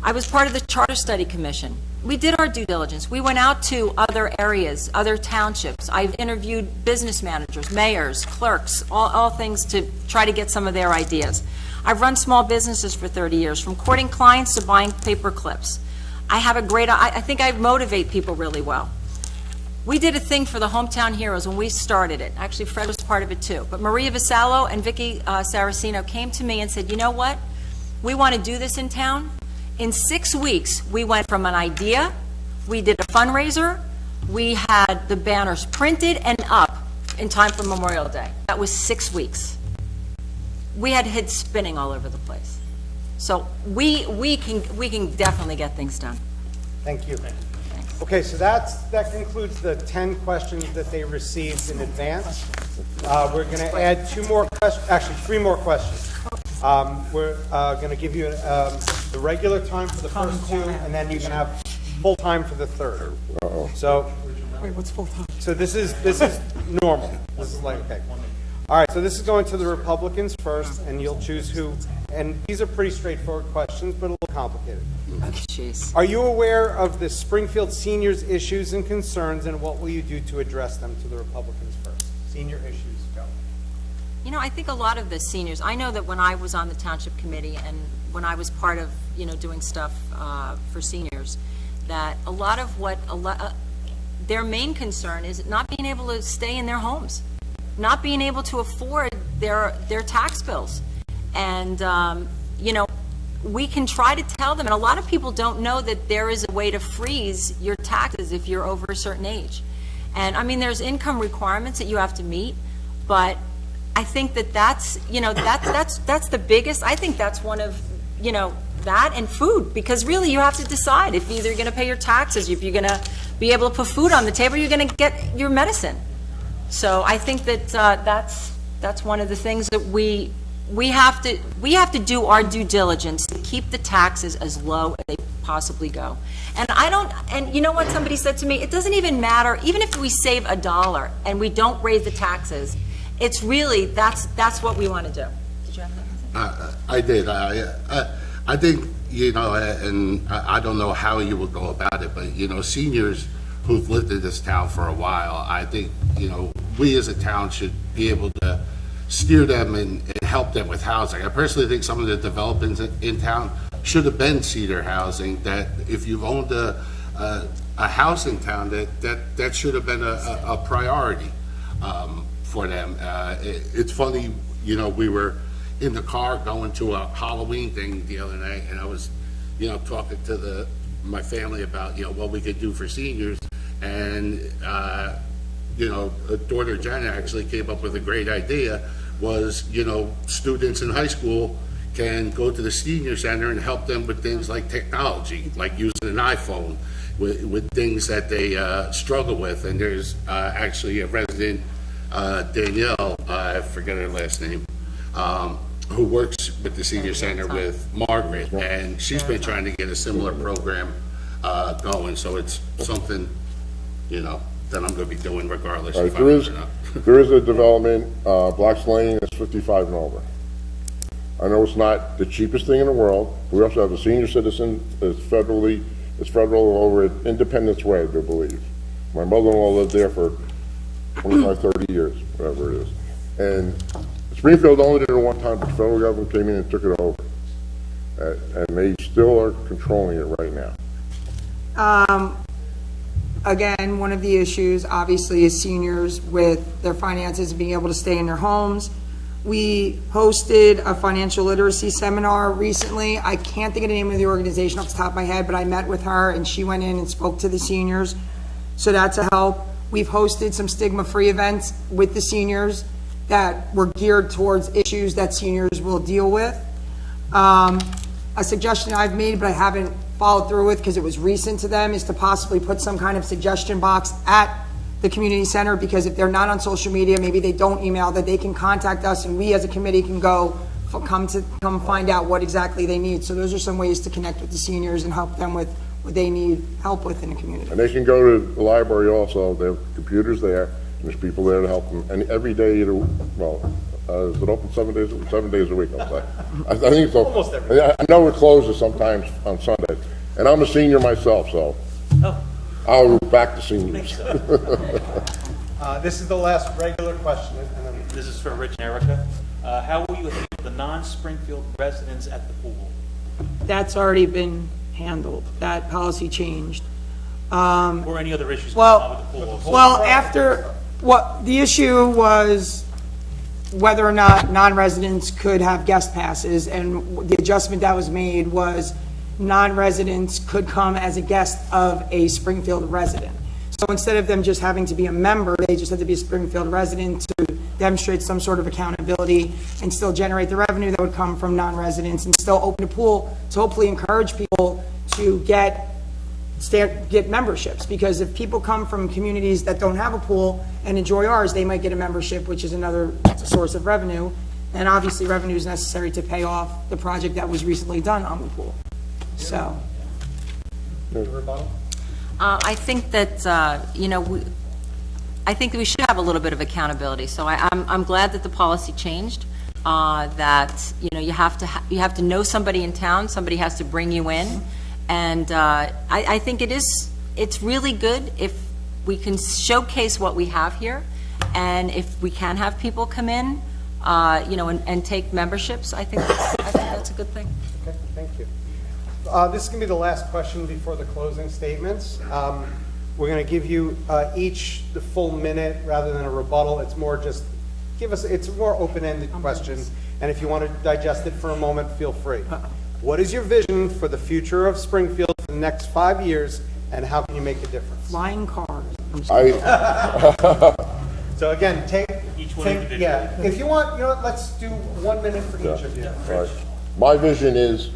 I was part of the Charter Study Commission. We did our due diligence. We went out to other areas, other townships. I've interviewed business managers, mayors, clerks, all things to try to get some of their ideas. I've run small businesses for 30 years, from courting clients to buying paper clips. I think I motivate people really well. We did a thing for the Hometown Heroes when we started it. Actually, Fred was part of it too. But Maria Vasallo and Vicky Saraceno came to me and said, you know what? We want to do this in town. In 6 weeks, we went from an idea, we did a fundraiser, we had the banners printed and up in time for Memorial Day. That was 6 weeks. We had heads spinning all over the place. So we can definitely get things done. Thank you. Okay, so that concludes the 10 questions that they received in advance. We're going to add 2 more questions, actually 3 more questions. We're going to give you the regular time for the first 2, and then you can have full time for the third. So, Wait, what's full time? so this is normal. This is like, okay. All right, so this is going to the Republicans first, and you'll choose who. And these are pretty straightforward questions, but a little complicated. Jeez. Are you aware of the Springfield seniors' issues and concerns, and what will you do to address them? To the Republicans first. Senior issues, go. You know, I think a lot of the seniors, I know that when I was on the Township Committee and when I was part of, doing stuff for seniors, that a lot of their main concern is not being able to stay in their homes, not being able to afford their tax bills. And, we can try to tell them, and a lot of people don't know that there is a way to freeze your taxes if you're over a certain age. And, I mean, there's income requirements that you have to meet, but I think that's the biggest. I think that's one of, that and food, because really you have to decide if either you're going to pay your taxes, if you're going to be able to put food on the table, you're going to get your medicine. So I think that that's one of the things that we have to do our due diligence to keep the taxes as low as they possibly go. And you know what somebody said to me? It doesn't even matter, even if we save $1 and we don't raise the taxes. It's really, that's what we want to do. Did you have that? I did. I think, and I don't know how you would go about it, but, seniors who've lived in this town for a while, I think, we as a town should be able to steer them and help them with housing. I personally think some of the developments in town should have been senior housing, that if you've owned a house in town, that should have been a priority for them. It's funny, we were in the car going to a Halloween thing the other night, and I was, talking to my family about, what we could do for seniors, and, daughter Jenna actually came up with a great idea, was, students in high school can go to the senior center and help them with things like technology, like using an iPhone, with things that they struggle with. And there's actually a resident, Danielle, I forget her last name, who works with the senior center with Margaret, and she's been trying to get a similar program going. So it's something, that I'm going to be doing regardless if I'm or not. There is a development, Black's Lane, it's 55 and over. I know it's not the cheapest thing in the world. We also have a senior citizen, it's federal over at Independence Way, I do believe. My mother-in-law lived there for 25, 30 years, whatever it is. And Springfield only did it one time, but the federal government came in and took it over. And they still are controlling it right now. Again, one of the issues, obviously, is seniors with their finances and being able to stay in their homes. We hosted a financial literacy seminar recently. I can't think of the name of the organization off the top of my head, but I met with her, and she went in and spoke to the seniors. So that's a help. We've hosted some stigma-free events with the seniors that were geared towards issues that seniors will deal with. A suggestion I've made, but I haven't followed through with because it was recent to them, is to possibly put some kind of suggestion box at the community center, because if they're not on social media, maybe they don't email, that they can contact us and we as a committee can go come find out what exactly they need. So those are some ways to connect with the seniors and help them with what they need help with in the community. And they can go to the library also. They have computers there, and there's people there to help them. And every day, is it open 7 days? 7 days a week, I'll say. I think it's open. Almost every I know it closes sometimes on Sundays. And I'm a senior myself, so I'll root back to seniors. This is the last regular question, and then This is for Rich and Erica. How will you handle the non-Springfield residents at the pool? That's already been handled. That policy changed. Or any other issues Well- going on with the pool? Well, the issue was whether or not non-residents could have guest passes, and the adjustment that was made was non-residents could come as a guest of a Springfield resident. So instead of them just having to be a member, they just had to be a Springfield resident to demonstrate some sort of accountability and still generate the revenue that would come from non-residents, and still open a pool to hopefully encourage people to get memberships. Because if people come from communities that don't have a pool and enjoy ours, they might get a membership, which is another source of revenue. And obviously, revenue is necessary to pay off the project that was recently done on the pool. So, I think that, I think that we should have a little bit of accountability. So I'm glad that the policy changed, that, you have to know somebody in town, somebody has to bring you in. And I think it's really good if we can showcase what we have here, and if we can have people come in, and take memberships. I think that's a good thing. Okay, thank you. This is going to be the last question before the closing statements. We're going to give you each the full minute rather than a rebuttal. It's more just it's a more open-ended question, and if you want to digest it for a moment, feel free. What is your vision for the future of Springfield for the next 5 years, and how can you make a difference? flying cars. So again, take Each one individually. Yeah, if you want, let's do 1 minute for each of you. Right. My vision is,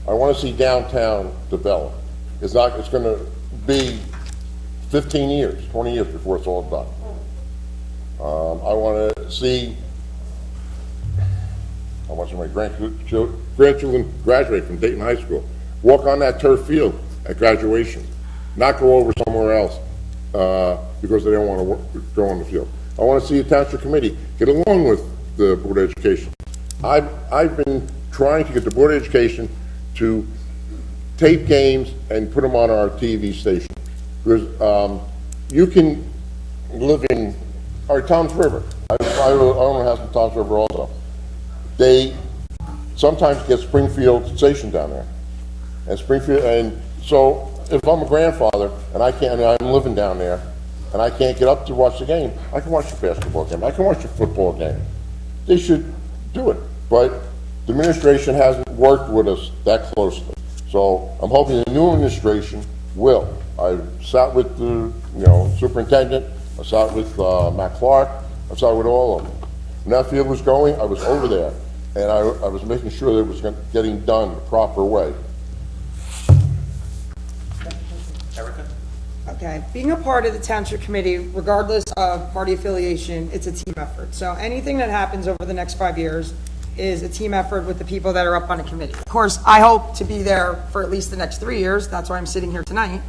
I want to see downtown develop. It's going to be 15 years, 20 years before it's all done. I want to see how much of my grandchildren graduate from Dayton High School, walk on that turf field at graduation, not go over somewhere else because they don't want to go on the field. I want to see a township committee get along with the Board of Education. I've been trying to get the Board of Education to tape games and put them on our TV station. Because you can live in our Tom's River. I own a house in Tom's River also. They sometimes get Springfield station down there. And Springfield, and so if I'm a grandfather and I'm living down there and I can't get up to watch the game, I can watch the basketball game, I can watch the football game. They should do it. But the administration hasn't worked with us that closely. So I'm hoping the new administration will. I sat with the superintendent, I sat with Matt Clark, I sat with all of them. When that field was going, I was over there, and I was making sure that it was getting done the proper way. Erica? Okay, being a part of the township committee, regardless of party affiliation, it's a team effort. So anything that happens over the next 5 years is a team effort with the people that are up on the committee. Of course, I hope to be there for at least the next 3 years. That's why I'm sitting here tonight.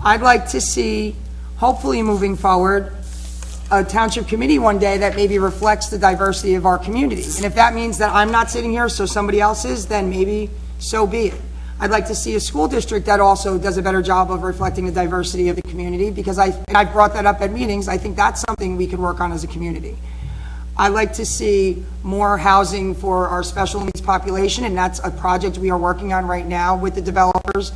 I'd like to see, hopefully moving forward, a township committee one day that maybe reflects the diversity of our community. And if that means that I'm not sitting here, so somebody else is, then maybe so be it. I'd like to see a school district that also does a better job of reflecting the diversity of the community, because I've brought that up at meetings. I think that's something we could work on as a community. I'd like to see more housing for our special needs population, and that's a project we are working on right now with the developers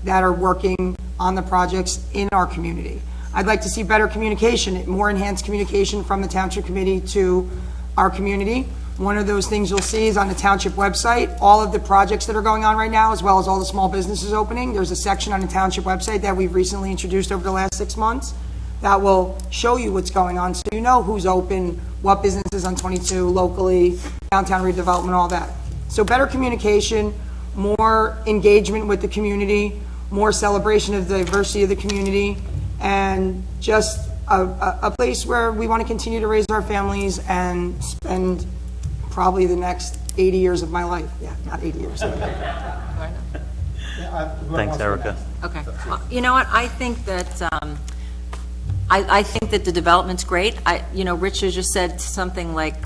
that are working on the projects in our community. I'd like to see better communication, more enhanced communication from the township committee to our community. One of those things you'll see is on the township website, all of the projects that are going on right now, as well as all the small businesses opening. There's a section on the township website that we've recently introduced over the last 6 months that will show you what's going on, so you know who's open, what businesses on 22 locally, downtown redevelopment, all that. So better communication, more engagement with the community, more celebration of the diversity of the community, and just a place where we want to continue to raise our families and spend probably the next 80 years of my life. Yeah, not 80 years. Thanks, Erica. Okay. Well, you know what, I think that, I think that the development's great. Richard just said something like,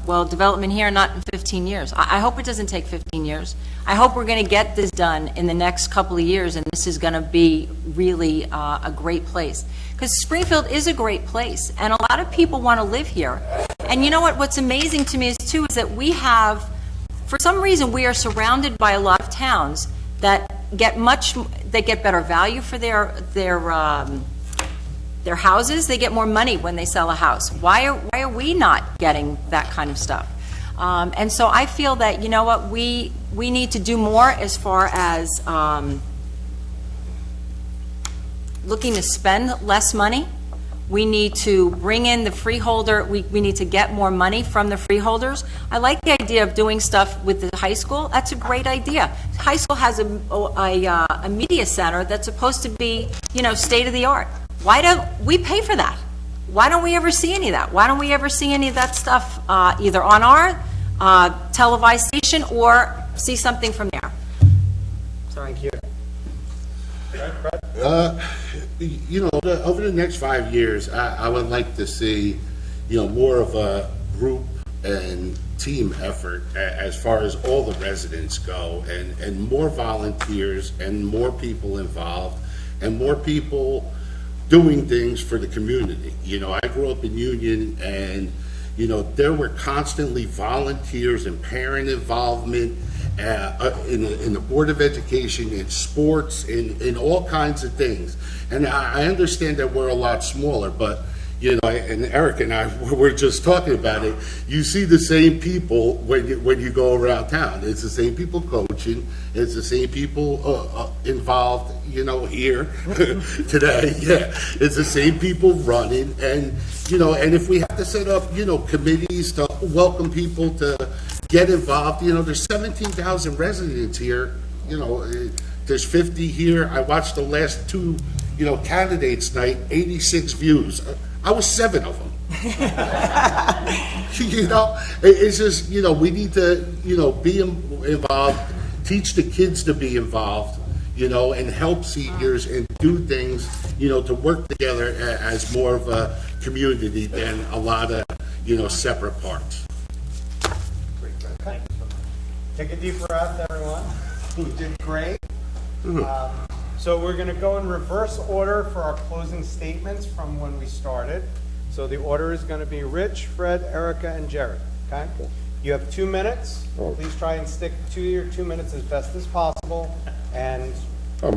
well, development here, not in 15 years. I hope it doesn't take 15 years. I hope we're going to get this done in the next couple of years, and this is going to be really a great place. Because Springfield is a great place, and a lot of people want to live here. And you know what, what's amazing to me is that we have, for some reason, we are surrounded by a lot of towns that get better value for their houses. They get more money when they sell a house. Why are we not getting that kind of stuff? And so I feel that, you know what, we need to do more as far as looking to spend less money. We need to bring in the freeholder. We need to get more money from the freeholders. I like the idea of doing stuff with the high school. That's a great idea. High school has a media center that's supposed to be, state of the art. Why don't we pay for that? Why don't we ever see any of that? Why don't we ever see any of that stuff either on our televised station or see something from there? Sorry. Thank you. Over the next 5 years, I would like to see, more of a group and team effort as far as all the residents go, and more volunteers and more people involved and more people doing things for the community. I grew up in Union, and, there were constantly volunteers and parent involvement in the Board of Education, in sports, in all kinds of things. And I understand that we're a lot smaller, but, and Eric and I were just talking about it, you see the same people when you go around town. It's the same people coaching, it's the same people involved, here today. Yeah, it's the same people running, and, and if we have to set up, committees to welcome people to get involved, there's 17,000 residents here, there's 50 here. I watched the last two, candidates night, 86 views. I was 7 of them. It's just, we need to, be involved, teach the kids to be involved, and help seniors and do things, to work together as more of a community than a lot of, separate parts. Take a deep breath, everyone. You did great. So we're going to go in reverse order for our closing statements from when we started. So the order is going to be Rich, Fred, Erica, and Jerry. Okay? You have 2 minutes. Please try and stick to your 2 minutes as best as possible. And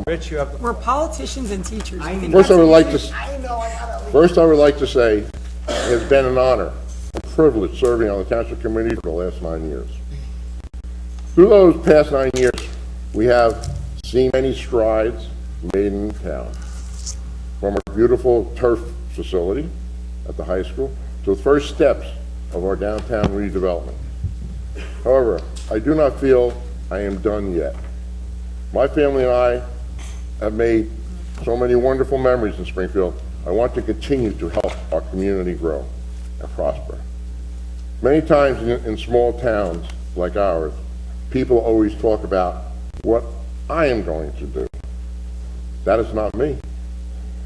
Rich, you have the floor. We're politicians and teachers. First, I would like to I say it has been an honor, a privilege serving on the Township Committee for the last 9 years. Through those past 9 years, we have seen many strides made in town. From our beautiful turf facility at the high school to the first steps of our downtown redevelopment. However, I do not feel I am done yet. My family and I have made so many wonderful memories in Springfield. I want to continue to help our community grow and prosper. Many times in small towns like ours, people always talk about what I am going to do. That is not me.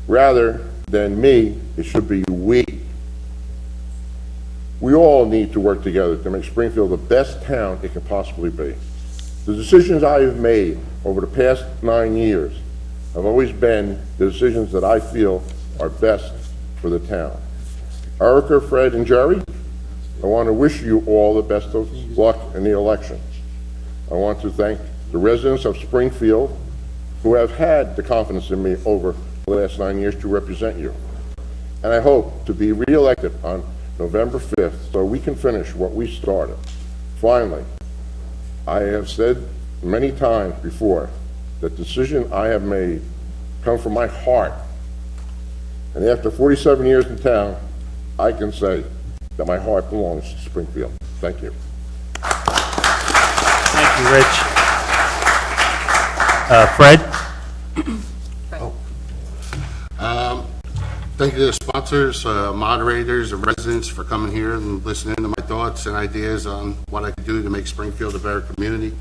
Rather than me, it should be we. We all need to work together to make Springfield the best town it can possibly be. The decisions I have made over the past 9 years have always been the decisions that I feel are best for the town. Erica, Fred, and Jerry, I want to wish you all the best of luck in the election. I want to thank the residents of Springfield who have had the confidence in me over the last 9 years to represent you. And I hope to be re-elected on November 5th so we can finish what we started. Finally, I have said many times before that the decision I have made come from my heart. And after 47 years in town, I can say that my heart belongs to Springfield. Thank you. Thank you, Rich. Fred? Thank you to the sponsor sponsors, moderators, and residents for coming here and listening to my thoughts and ideas on what I can do to make Springfield a better community.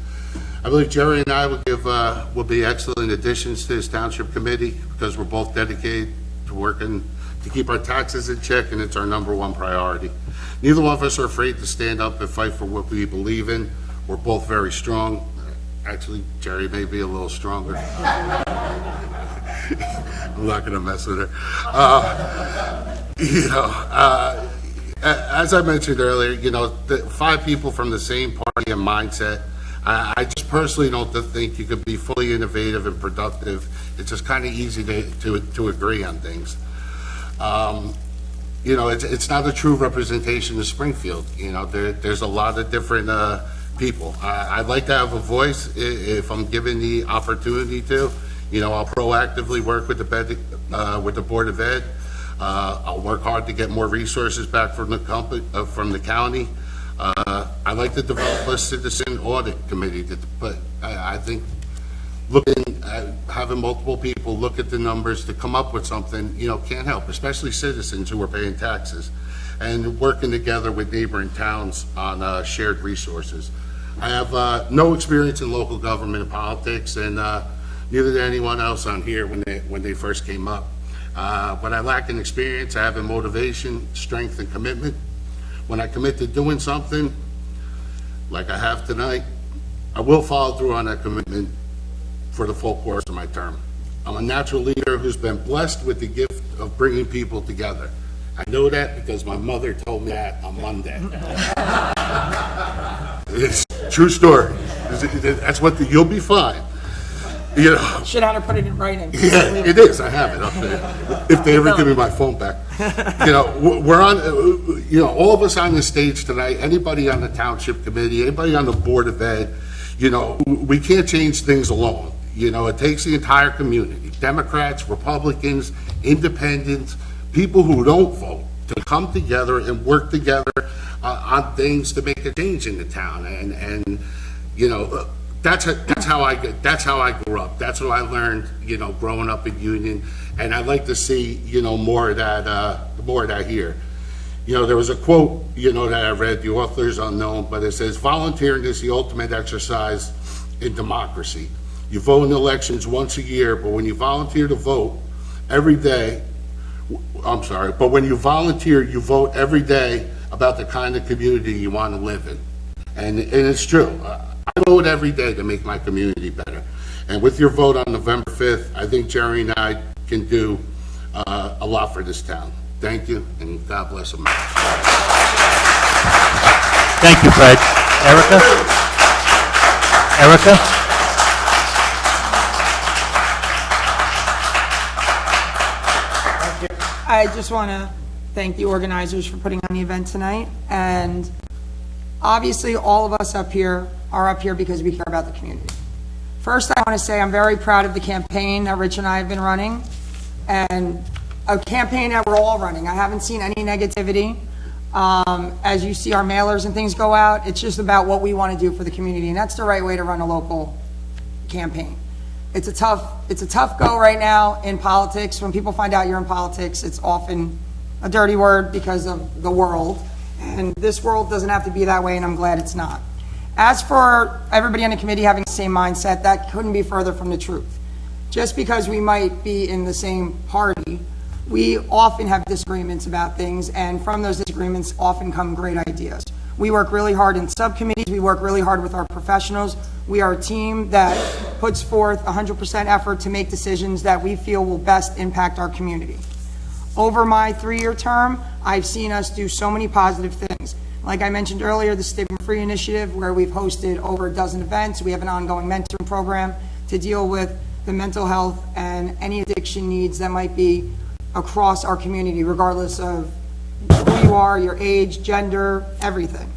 I believe Jerry and I will be excellent additions to this township committee because we're both dedicated to working to keep our taxes in check, and it's our #1 priority. Neither one of us are afraid to stand up and fight for what we believe in. We're both very strong. Actually, Jerry may be a little stronger. I'm not going to mess with her. As I mentioned earlier, the 5 people from the same party and mindset. I just personally don't think you could be fully innovative and productive. It's just kind of easy to agree on things. It's not a true representation of Springfield. There's a lot of different people. I'd like to have a voice if I'm given the opportunity to. I'll proactively work with the Board of Ed. I'll work hard to get more resources back from the county. I'd like to develop a citizen audit committee, but I think looking at having multiple people look at the numbers to come up with something, can't help, especially citizens who are paying taxes, and working together with neighboring towns on shared resources. I have no experience in local government and politics, and neither did anyone else on here when they first came up. But I lack in experience. I have in motivation, strength, and commitment. When I commit to doing something, like I have tonight, I will follow through on that commitment for the full course of my term. I'm a natural leader who's been blessed with the gift of bringing people together. I know that because my mother told me that on Monday. It's a true story. That's you'll be fine. Should have put it in writing. Yeah, it is. I have it up there. If they ever give me my phone back. We're on, all of us on the stage tonight, anybody on the Township Committee, anybody on the Board of Ed, we can't change things alone. It takes the entire community, Democrats, Republicans, independents, people who don't vote, to come together and work together on things to make a change in the town. And that's how I grew up. That's what I learned, growing up in Union. And I'd like to see, more of that here. There was a quote, that I read, the author's unknown, but it says, volunteering is the ultimate exercise in democracy. You vote in elections once a year, but when you volunteer to vote every day, but when you volunteer, you vote every day about the kind of community you want to live in. And it's true. I vote every day to make my community better. And with your vote on November 5th, I think Jerry and I can do a lot for this town. Thank you, and God bless America. Thank you, Fred. Erica? I just want to thank the organizers for putting on the event tonight. And obviously, all of us up here are up here because we care about the community. First, I want to say I'm very proud of the campaign that Rich and I have been running, and a campaign that we're all running. I haven't seen any negativity. As you see our mailers and things go out, it's just about what we want to do for the community, and that's the right way to run a local campaign. It's a tough go right now in politics. When people find out you're in politics, it's often a dirty word because of the world, and this world doesn't have to be that way, and I'm glad it's not. As for everybody on the committee having the same mindset, that couldn't be further from the truth. Just because we might be in the same party, we often have disagreements about things, and from those disagreements often come great ideas. We work really hard in subcommittees. We work really hard with our professionals. We are a team that puts forth 100% effort to make decisions that we feel will best impact our community. Over my 3-year term, I've seen us do so many positive things. Like I mentioned earlier, the Stigma-Free Initiative, where we've hosted over a dozen events. We have an ongoing mentoring program to deal with the mental health and any addiction needs that might be across our community, regardless of who you are, your age, gender, everything.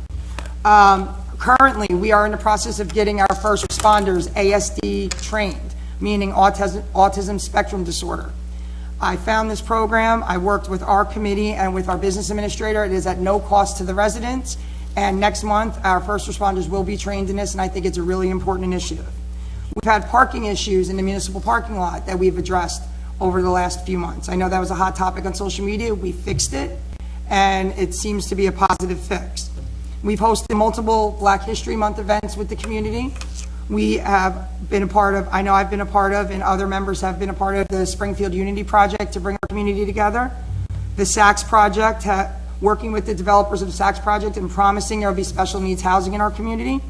Currently, we are in the process of getting our first responders ASD trained, meaning autism spectrum disorder. I found this program. I worked with our committee and with our business administrator. It is at no cost to the residents. And next month, our first responders will be trained in this, and I think it's a really important initiative. We've had parking issues in the municipal parking lot that we've addressed over the last few months. I know that was a hot topic on social media. We fixed it, and it seems to be a positive fix. We've hosted multiple Black History Month events with the community. We have been a part of, I know I've been a part of, and other members have been a part of the Springfield Unity Project to bring our community together. The Saks Project, working with the developers of the Saks Project and promising there will be special needs housing in our community.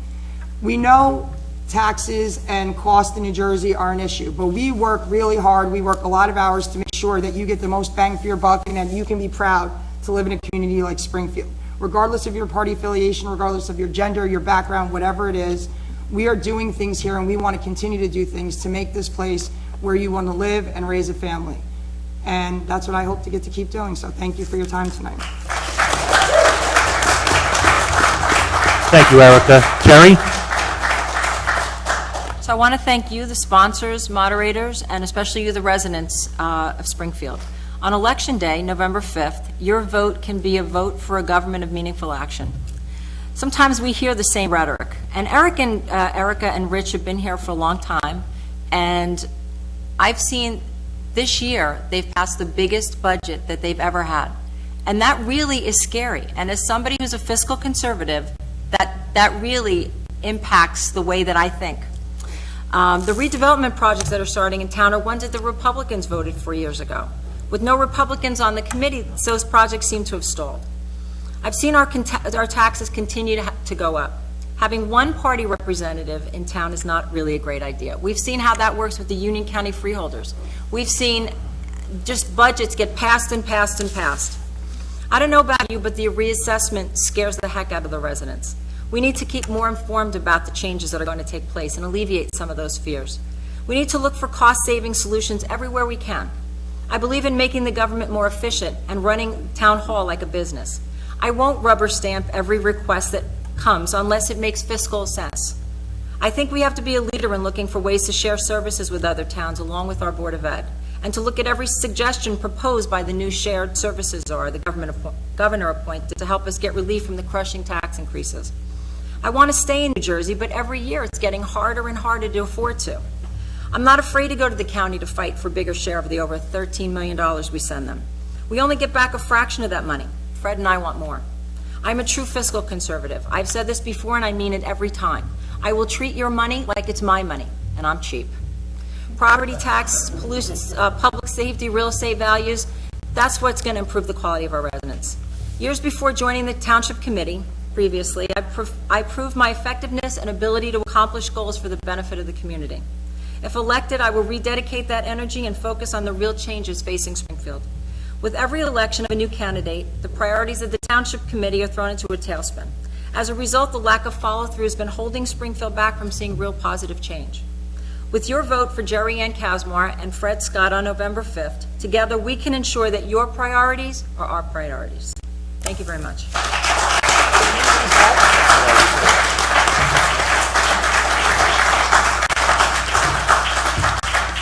We know taxes and cost in New Jersey are an issue, but we work really hard. We work a lot of hours to make sure that you get the most bang for your buck and that you can be proud to live in a community like Springfield. Regardless of your party affiliation, regardless of your gender, your background, whatever it is, we are doing things here and we want to continue to do things to make this place where you want to live and raise a family. And that's what I hope to get to keep doing. So thank you for your time tonight. Thank you, Erica. Kerry? So I want to thank you, the sponsors, moderators, and especially you, the residents of Springfield. On Election Day, November 5th, your vote can be a vote for a government of meaningful action. Sometimes we hear the same rhetoric, and Erica and Rich have been here for a long time, and I've seen this year they've passed the biggest budget that they've ever had, and that really is scary. And as somebody who's a fiscal conservative, that really impacts the way that I think. The redevelopment projects that are starting in town are ones that the Republicans voted for years ago. With no Republicans on the committee, those projects seem to have stalled. I've seen our taxes continue to go up. Having one party representative in town is not really a great idea. We've seen how that works with the Union County freeholders. We've seen just budgets get passed and passed and passed. I don't know about you, but the reassessment scares the heck out of the residents. We need to keep more informed about the changes that are going to take place and alleviate some of those fears. We need to look for cost-saving solutions everywhere we can. I believe in making the government more efficient and running town hall like a business. I won't rubber stamp every request that comes unless it makes fiscal sense. I think we have to be a leader in looking for ways to share services with other towns along with our Board of Ed, and to look at every suggestion proposed by the new shared services or the governor appointed to help us get relief from the crushing tax increases. I want to stay in New Jersey, but every year it's getting harder and harder to afford to. I'm not afraid to go to the county to fight for a bigger share of the over $13 million we send them. We only get back a fraction of that money. Fred and I want more. I'm a true fiscal conservative. I've said this before and I mean it every time. I will treat your money like it's my money, and I'm cheap. Property tax, pollution, public safety, real estate values, that's what's going to improve the quality of our residents. Years before joining the Township Committee, previously, I proved my effectiveness and ability to accomplish goals for the benefit of the community. If elected, I will rededicate that energy and focus on the real changes facing Springfield. With every election of a new candidate, the priorities of the Township Committee are thrown into a tailspin. As a result, the lack of follow-through has been holding Springfield back from seeing real positive change. With your vote for Jerry Ann Kazmar and Fred Scott on November 5th, together we can ensure that your priorities are our priorities. Thank you very much.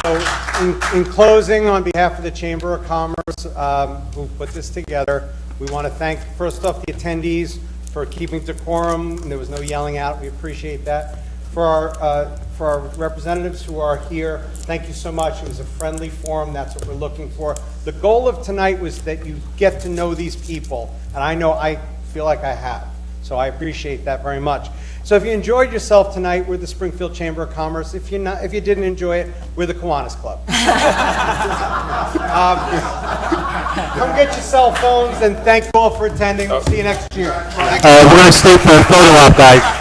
So in closing, on behalf of the Chamber of Commerce who put this together, we want to thank, first off, the attendees for keeping decorum. There was no yelling out. We appreciate that. For our representatives who are here, thank you so much. It was a friendly forum. That's what we're looking for. The goal of tonight was that you get to know these people, and I know I feel like I have. So I appreciate that very much. So if you enjoyed yourself tonight, we're the Springfield Chamber of Commerce. If you didn't enjoy it, we're the Kiwanis Club. Come get your cell phones, and thank you all for attending. We'll see you next year. We're going to stay for a photo op, guys.